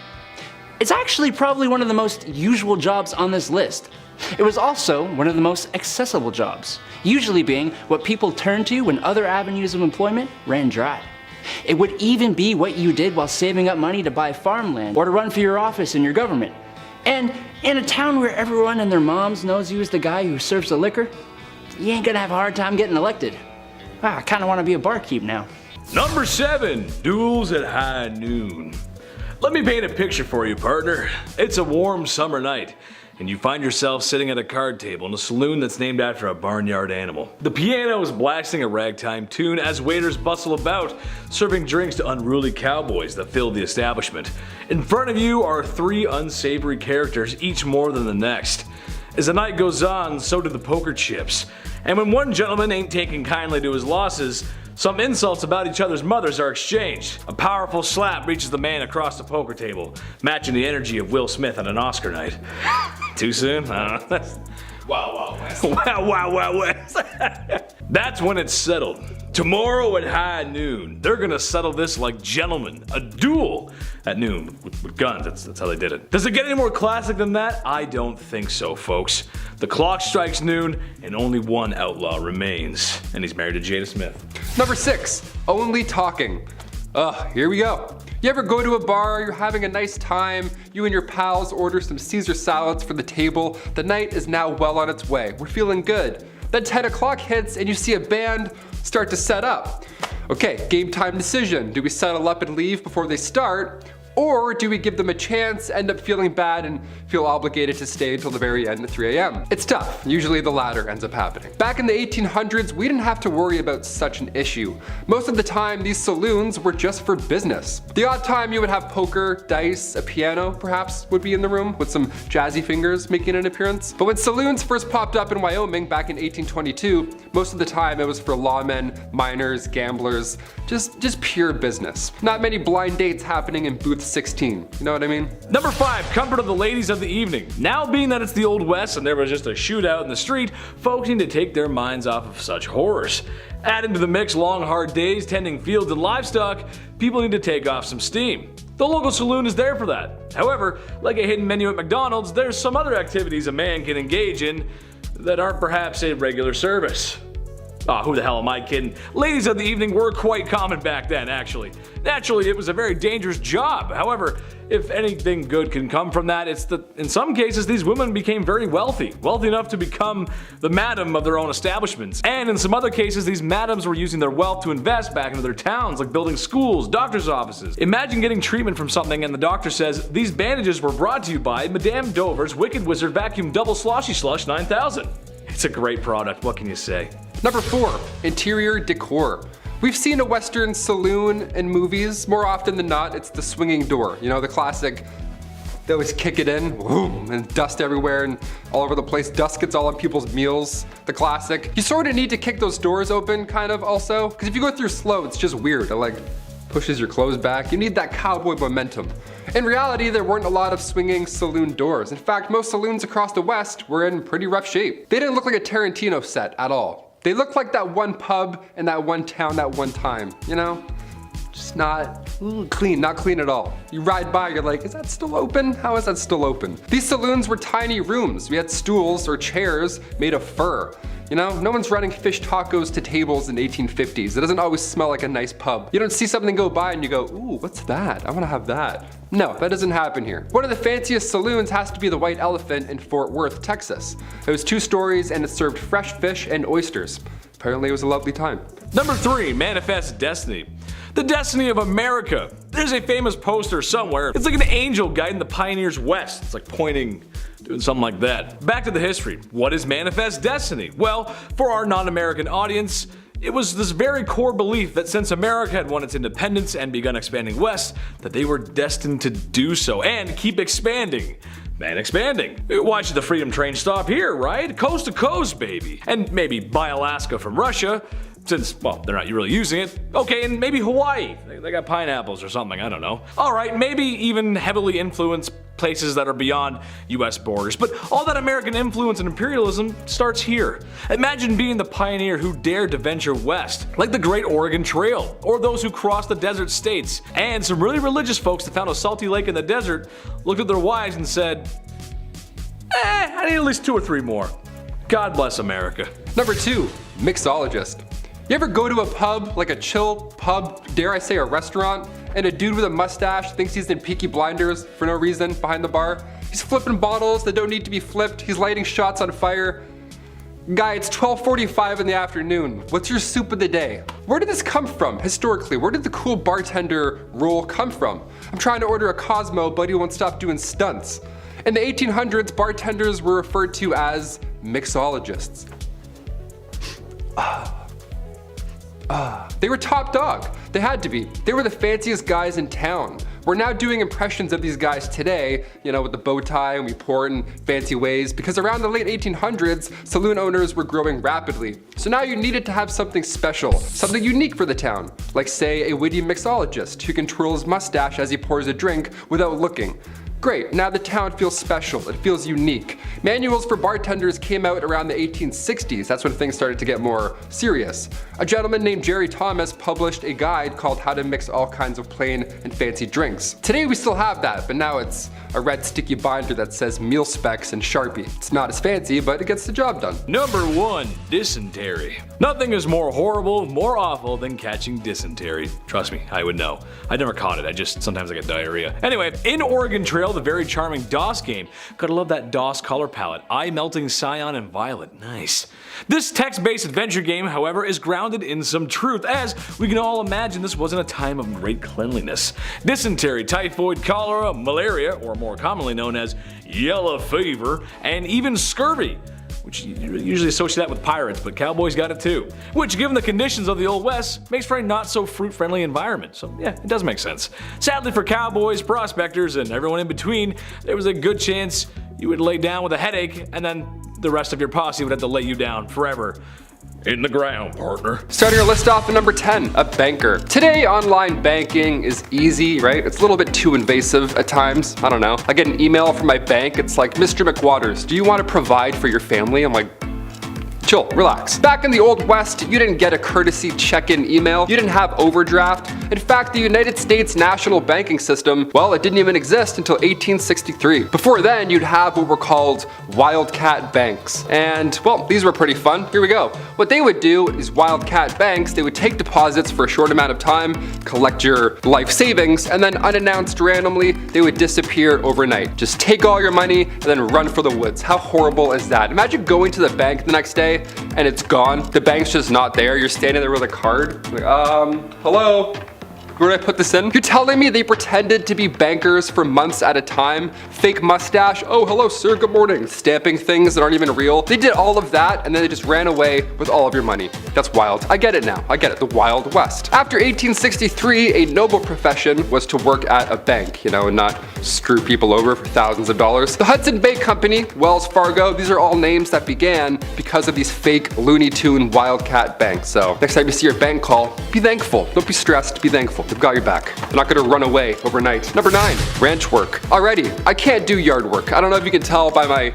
It's actually probably one of the most usual jobs on this list. It was also one of the most accessible jobs, usually being what people turned to when other avenues of employment ran dry. It would even be what you did while saving up money to buy farmland or to run for your office in your government. And in a town where everyone and their moms knows you as the guy who serves the liquor, you ain't gonna have a hard time getting elected. Wow, I kinda wanna be a barkeep now. Number 7, duels at high noon. Let me paint a picture for you, partner. It's a warm summer night, and you find yourself sitting at a card table in a saloon that's named after a barnyard animal. The piano is blasting a ragtime tune as waiters bustle about, serving drinks to unruly cowboys that fill the establishment. In front of you are 3 unsavory characters, each more than the next. As the night goes on, so do the poker chips. And when one gentleman ain't taking kindly to his losses, some insults about each other's mothers are exchanged. A powerful slap reaches the man across the poker table, matching the energy of Will Smith on an Oscar night. Too soon? I don't know. Wow, wow, West. Wow, West. That's when it's settled. Tomorrow at high noon, they're gonna settle this like gentlemen. A duel at noon with guns. That's how they did it. Does it get any more classic than that? I don't think so, folks. The clock strikes noon, and only one outlaw remains, and he's married to Jada Smith. Number 6, only talking. Here we go. You ever go to a bar, you're having a nice time, you and your pals order some Caesar salads for the table, the night is now well on its way, we're feeling good. Then 10 o'clock hits and you see a band start to set up. Okay, game time decision. Do we settle up and leave before they start? Or do we give them a chance, end up feeling bad, and feel obligated to stay until the very end at 3 a.m.? It's tough. Usually the latter ends up happening. Back in the 1800s, we didn't have to worry about such an issue. Most of the time, these saloons were just for business. The odd time you would have poker, dice, a piano perhaps would be in the room with some jazzy fingers making an appearance. But when saloons first popped up in Wyoming back in 1822, most of the time it was for lawmen, miners, gamblers, just pure business. Not many blind dates happening in booth 16, you know what I mean? Number 5, comfort of the ladies of the evening. Now being that it's the Old West and there was just a shootout in the street, folks need to take their minds off of such horrors. Adding to the mix long hard days tending fields and livestock, people need to take off some steam. The local saloon is there for that. However, like a hidden menu at McDonald's, there's some other activities a man can engage in that aren't perhaps a regular service. Who the hell am I kidding? Ladies of the evening were quite common back then, actually. Naturally, it was a very dangerous job. However, if anything good can come from that, it's that in some cases these women became very wealthy enough to become the madam of their own establishments. And in some other cases, these madams were using their wealth to invest back into their towns, like building schools, doctor's offices. Imagine getting treatment from something and the doctor says, "These bandages were brought to you by Madame Dover's Wicked Wizard Vacuum Double Sloshy Slush 9000. It's a great product, what can you say? Number 4, interior decor. We've seen a Western saloon in movies. More often than not, it's the swinging door. You know, the classic, they always kick it in, boom, and dust everywhere and all over the place. Dust gets all on people's meals, the classic. You sort of need to kick those doors open, kind of, also. Because if you go through slow, it's just weird. It like pushes your clothes back. You need that cowboy momentum. In reality, there weren't a lot of swinging saloon doors. In fact, most saloons across the West were in pretty rough shape. They didn't look like a Tarantino set at all. They looked like that one pub in that one town at one time, you know? Just not clean, not clean at all. You ride by, you're like, is that still open? How is that still open? These saloons were tiny rooms. We had stools or chairs made of fur. You know, no one's running fish tacos to tables in 1850s. It doesn't always smell like a nice pub. You don't see something go by and you go, ooh, what's that? I wanna have that. No, that doesn't happen here. One of the fanciest saloons has to be the White Elephant in Fort Worth, Texas. It was 2 stories and it served fresh fish and oysters. Apparently it was a lovely time. Number 3, manifest destiny. The destiny of America. There's a famous poster somewhere. It's like an angel guiding the pioneers west. It's like pointing, doing something like that. Back to the history. What is manifest destiny? Well, for our non-American audience, it was this very core belief that since America had won its independence and begun expanding west, that they were destined to do so and keep expanding. And expanding. Why should the freedom train stop here, right? Coast to coast, baby. And maybe buy Alaska from Russia, since, well, they're not really using it. Okay, and maybe Hawaii. They got pineapples or something, I don't know. Alright, maybe even heavily influenced places that are beyond US borders. But all that American influence and imperialism starts here. Imagine being the pioneer who dared to venture west, like the Great Oregon Trail, or those who crossed the desert states. And some really religious folks that found a salty lake in the desert looked at their wives and said, I need at least 2 or 3 more. God bless America. Number 2, mixologist. You ever go to a pub, like a chill pub, dare I say a restaurant, and a dude with a mustache thinks he's in Peaky Blinders for no reason behind the bar? He's flipping bottles that don't need to be flipped. He's lighting shots on fire. Guy, it's 12:45 in the afternoon. What's your soup of the day? Where did this come from historically? Where did the cool bartender role come from? I'm trying to order a Cosmo, but he won't stop doing stunts. In the 1800s, bartenders were referred to as mixologists. They were top dog. They had to be. They were the fanciest guys in town. We're now doing impressions of these guys today, you know, with the bow tie, and we pour it in fancy ways, because around the late 1800s, saloon owners were growing rapidly. So now you needed to have something special, something unique for the town, like say a witty mixologist who can twirl his mustache as he pours a drink without looking. Great, now the town feels special, it feels unique. Manuals for bartenders came out around the 1860s, that's when things started to get more serious. A gentleman named Jerry Thomas published a guide called How to Mix All Kinds of Plain and Fancy Drinks. Today we still have that, but now it's a red sticky binder that says meal specs and Sharpie. It's not as fancy, but it gets the job done. Number 1, dysentery. Nothing is more horrible, more awful than catching dysentery. Trust me, I would know. I never caught it, sometimes I get diarrhea. Anyway, in Oregon Trail, the very charming DOS game. Gotta love that DOS color palette. Eye-melting cyan and violet. Nice. This text-based adventure game, however, is grounded in some truth, as we can all imagine this wasn't a time of great cleanliness. Dysentery, typhoid, cholera, malaria, or more commonly known as yellow fever, and even scurvy, which you usually associate that with pirates, but cowboys got it too. Which, given the conditions of the Old West, makes for a not so fruit-friendly environment. So yeah, it does make sense. Sadly for cowboys, prospectors, and everyone in between, there was a good chance you would lay down with a headache, and then the rest of your posse would have to lay you down forever. In the ground, partner. Starting our list off at number 10, a banker. Today, online banking is easy, right? It's a little bit too invasive at times. I don't know. I get an email from my bank. It's like, Mr. McWaters, do you want to provide for your family? I'm like, chill, relax. Back in the Old West, you didn't get a courtesy check-in email. You didn't have overdraft. In fact, the United States national banking system, well, it didn't even exist until 1863. Before then, you'd have what were called wildcat banks. And, well, these were pretty fun. Here we go. What they would do is wildcat banks, they would take deposits for a short amount of time, collect your life savings, and then unannounced randomly, they would disappear overnight. Just take all your money and then run for the woods. How horrible is that? Imagine going to the bank the next day and it's gone. The bank's just not there. You're standing there with a card. Like, hello? Where did I put this in? You're telling me they pretended to be bankers for months at a time? Fake mustache, oh hello sir, good morning. Stamping things that aren't even real. They did all of that and then they just ran away with all of your money. That's wild. I get it now. I get it. The Wild West. After 1863, a noble profession was to work at a bank, you know, and not screw people over for thousands of dollars. The Hudson Bay Company, Wells Fargo, these are all names that began because of these fake Looney Tune wildcat banks. So next time you see your bank call, be thankful. Don't be stressed, be thankful. They've got your back. They're not gonna run away overnight. Number 9, ranch work. Alrighty, I can't do yard work. I don't know if you can tell by my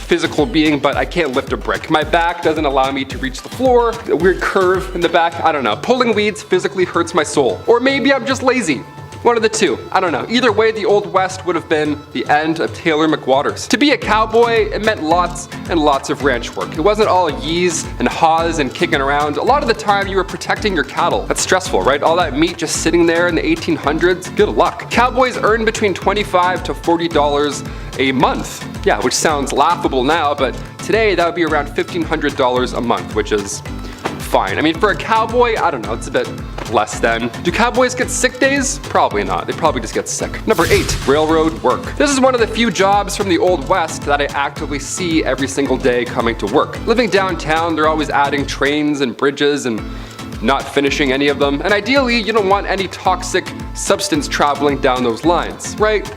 physical being, but I can't lift a brick. My back doesn't allow me to reach the floor. A weird curve in the back, I don't know. Pulling weeds physically hurts my soul. Or maybe I'm just lazy. One of the two, I don't know. Either way, the Old West would have been the end of Taylor McWaters. To be a cowboy, it meant lots and lots of ranch work. It wasn't all yees and haws and kicking around. A lot of the time you were protecting your cattle. That's stressful, right? All that meat just sitting there in the 1800s, good luck. Cowboys earned between $25 to $40 a month. Yeah, which sounds laughable now, but today that would be around $1,500 a month, which is fine. I mean, for a cowboy, I don't know, it's a bit less than. Do cowboys get sick days? Probably not. They probably just get sick. Number 8, railroad work. This is one of the few jobs from the Old West that I actively see every single day coming to work. Living downtown, they're always adding trains and bridges and not finishing any of them. And ideally, you don't want any toxic substance traveling down those lines, right?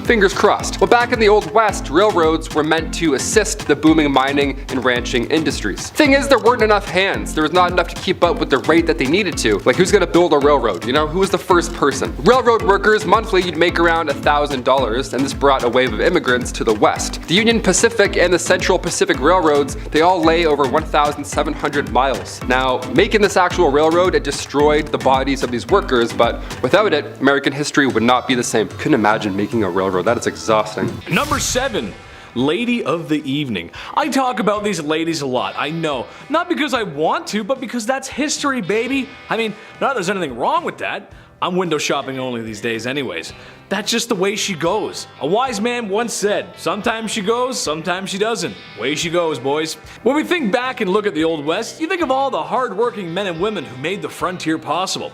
Fingers crossed. Well, back in the Old West, railroads were meant to assist the booming mining and ranching industries. Thing is, there weren't enough hands. There was not enough to keep up with the rate that they needed to. Like, who's gonna build a railroad? You know, who was the first person? Railroad workers, monthly, you'd make around $1,000, and this brought a wave of immigrants to the West. The Union Pacific and the Central Pacific Railroads, they all lay over 1,700 miles. Now, making this actual railroad, it destroyed the bodies of these workers, but without it, American history would not be the same. Couldn't imagine making a railroad. That is exhausting. Number 7. Lady of the evening. I talk about these ladies a lot, I know. Not because I want to, but because that's history, baby. I mean, not that there's anything wrong with that. I'm window shopping only these days anyways. That's just the way she goes. A wise man once said, sometimes she goes, sometimes she doesn't. Way she goes, boys. When we think back and look at the Old West, you think of all the hard-working men and women who made the frontier possible.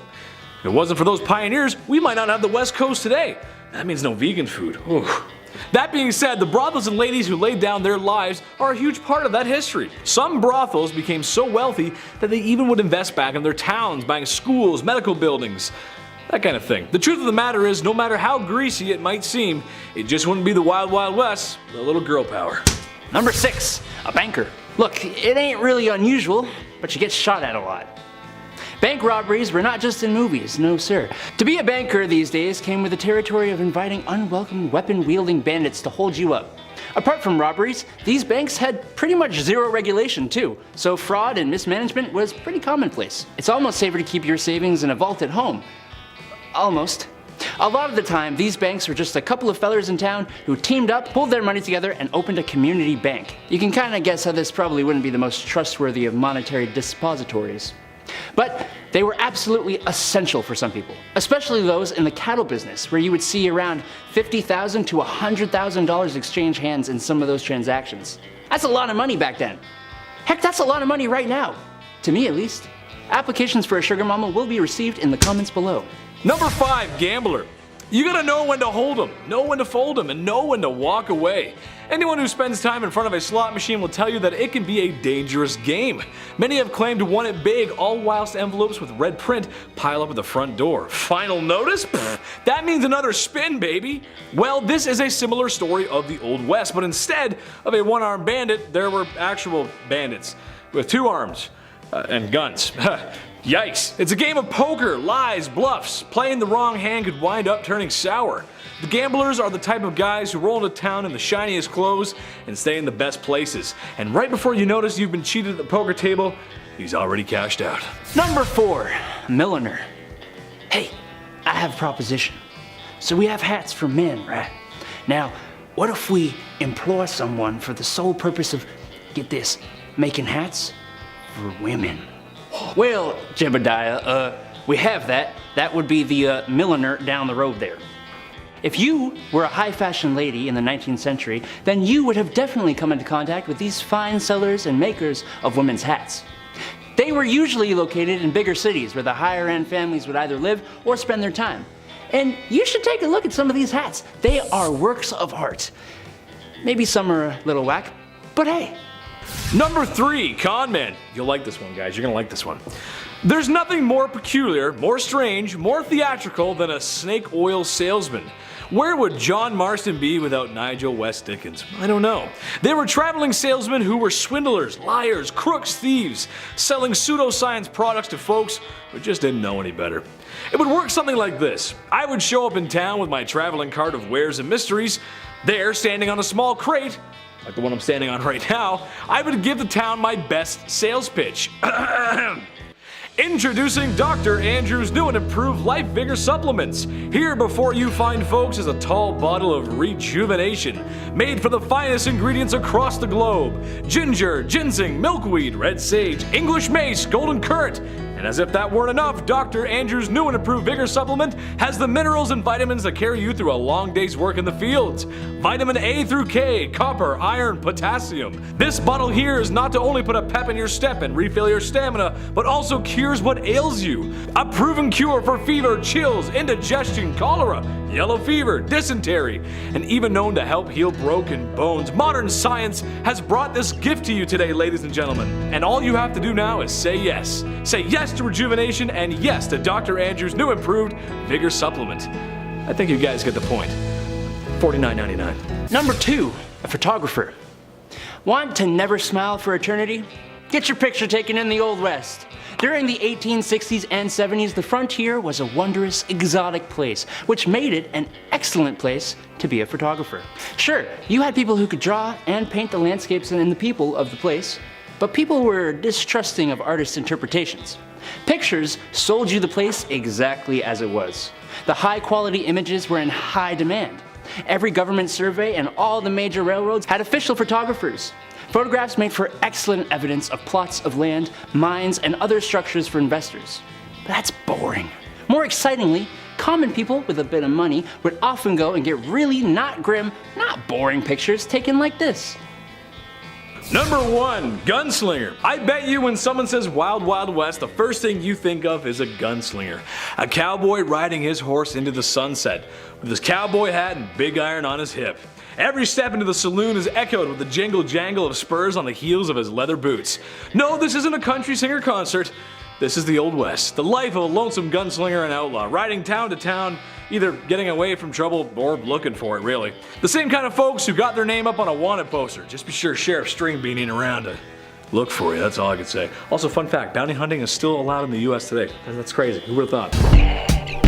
If it wasn't for those pioneers, we might not have the West Coast today. That means no vegan food. Ooh. That being said, the brothels and ladies who laid down their lives are a huge part of that history. Some brothels became so wealthy that they even would invest back in their towns, buying schools, medical buildings, that kind of thing. The truth of the matter is, no matter how greasy it might seem, it just wouldn't be the Wild Wild West with a little girl power. Number 6, a banker. Look, it ain't really unusual, but you get shot at a lot. Bank robberies were not just in movies, no sir. To be a banker these days came with the territory of inviting unwelcome weapon-wielding bandits to hold you up. Apart from robberies, these banks had pretty much zero regulation too, so fraud and mismanagement was pretty commonplace. It's almost safer to keep your savings in a vault at home. Almost. A lot of the time, these banks were just a couple of fellers in town who teamed up, pulled their money together, and opened a community bank. You can kinda guess how this probably wouldn't be the most trustworthy of monetary depositories. But they were absolutely essential for some people, especially those in the cattle business, where you would see around $50,000 to $100,000 exchange hands in some of those transactions. That's a lot of money back then. Heck, that's a lot of money right now. To me, at least. Applications for a sugar mama will be received in the comments below. Number 5, gambler. You gotta know when to hold 'em, know when to fold 'em, and know when to walk away. Anyone who spends time in front of a slot machine will tell you that it can be a dangerous game. Many have claimed to won it big, all whilst envelopes with red print pile up at the front door. Final notice? Pfft, that means another spin, baby. Well, this is a similar story of the Old West, but instead of a one-armed bandit, there were actual bandits with 2 arms and guns. Yikes. It's a game of poker, lies, bluffs. Playing the wrong hand could wind up turning sour. The gamblers are the type of guys who roll into town in the shiniest clothes and stay in the best places. And right before you notice you've been cheated at the poker table, he's already cashed out. Number 4, milliner. Hey, I have a proposition. So we have hats for men, right? Now, what if we employ someone for the sole purpose of, get this, making hats for women? Well, Jebediah, we have that. That would be the milliner down the road there. If you were a high fashion lady in the 19th century, then you would have definitely come into contact with these fine sellers and makers of women's hats. They were usually located in bigger cities where the higher end families would either live or spend their time. And you should take a look at some of these hats. They are works of art. Maybe some are a little whack, but hey. Number 3, con man. You'll like this one, guys. You're gonna like this one. There's nothing more peculiar, more strange, more theatrical than a snake oil salesman. Where would John Marston be without Nigel West Dickens? I don't know. They were traveling salesmen who were swindlers, liars, crooks, thieves, selling pseudoscience products to folks who just didn't know any better. It would work something like this. I would show up in town with my traveling cart of wares and mysteries. There, standing on a small crate, like the one I'm standing on right now, I would give the town my best sales pitch. Introducing Dr. Andrew's new and improved Life Vigor supplements. Here before you find folks is a tall bottle of rejuvenation, made from the finest ingredients across the globe. Ginger, ginseng, milkweed, red sage, English mace, golden currant. And as if that weren't enough, Dr. Andrew's new and improved Vigor supplement has the minerals and vitamins that carry you through a long day's work in the fields. Vitamin A through K, copper, iron, potassium. This bottle here is not to only put a pep in your step and refill your stamina, but also cures what ails you. A proven cure for fever, chills, indigestion, cholera, yellow fever, dysentery, and even known to help heal broken bones. Modern science has brought this gift to you today, ladies and gentlemen. And all you have to do now is say yes. Say yes to rejuvenation and yes to Dr. Andrew's new improved Vigor supplement. I think you guys get the point. $49.99. Number 2, a photographer. Want to never smile for eternity? Get your picture taken in the Old West. During the 1860s and 70s, the frontier was a wondrous, exotic place, which made it an excellent place to be a photographer. Sure, you had people who could draw and paint the landscapes and the people of the place, but people were distrusting of artists' interpretations. Pictures sold you the place exactly as it was. The high-quality images were in high demand. Every government survey and all the major railroads had official photographers. Photographs made for excellent evidence of plots of land, mines, and other structures for investors. But that's boring. More excitingly, Common people with a bit of money would often go and get really not grim, not boring pictures taken like this. Number 1, gunslinger. I bet you when someone says Wild Wild West, the first thing you think of is a gunslinger. A cowboy riding his horse into the sunset, with his cowboy hat and big iron on his hip. Every step into the saloon is echoed with the jingle jangle of spurs on the heels of his leather boots. No, this isn't a country singer concert. This is the Old West, the life of a lonesome gunslinger and outlaw, riding town to town, either getting away from trouble or looking for it, really. The same kind of folks who got their name up on a wanted poster. Just be sure Sheriff Stringbean ain't around to look for you, that's all I can say. Also, fun fact, bounty hunting is still allowed in the US today. That's crazy, who would have thought?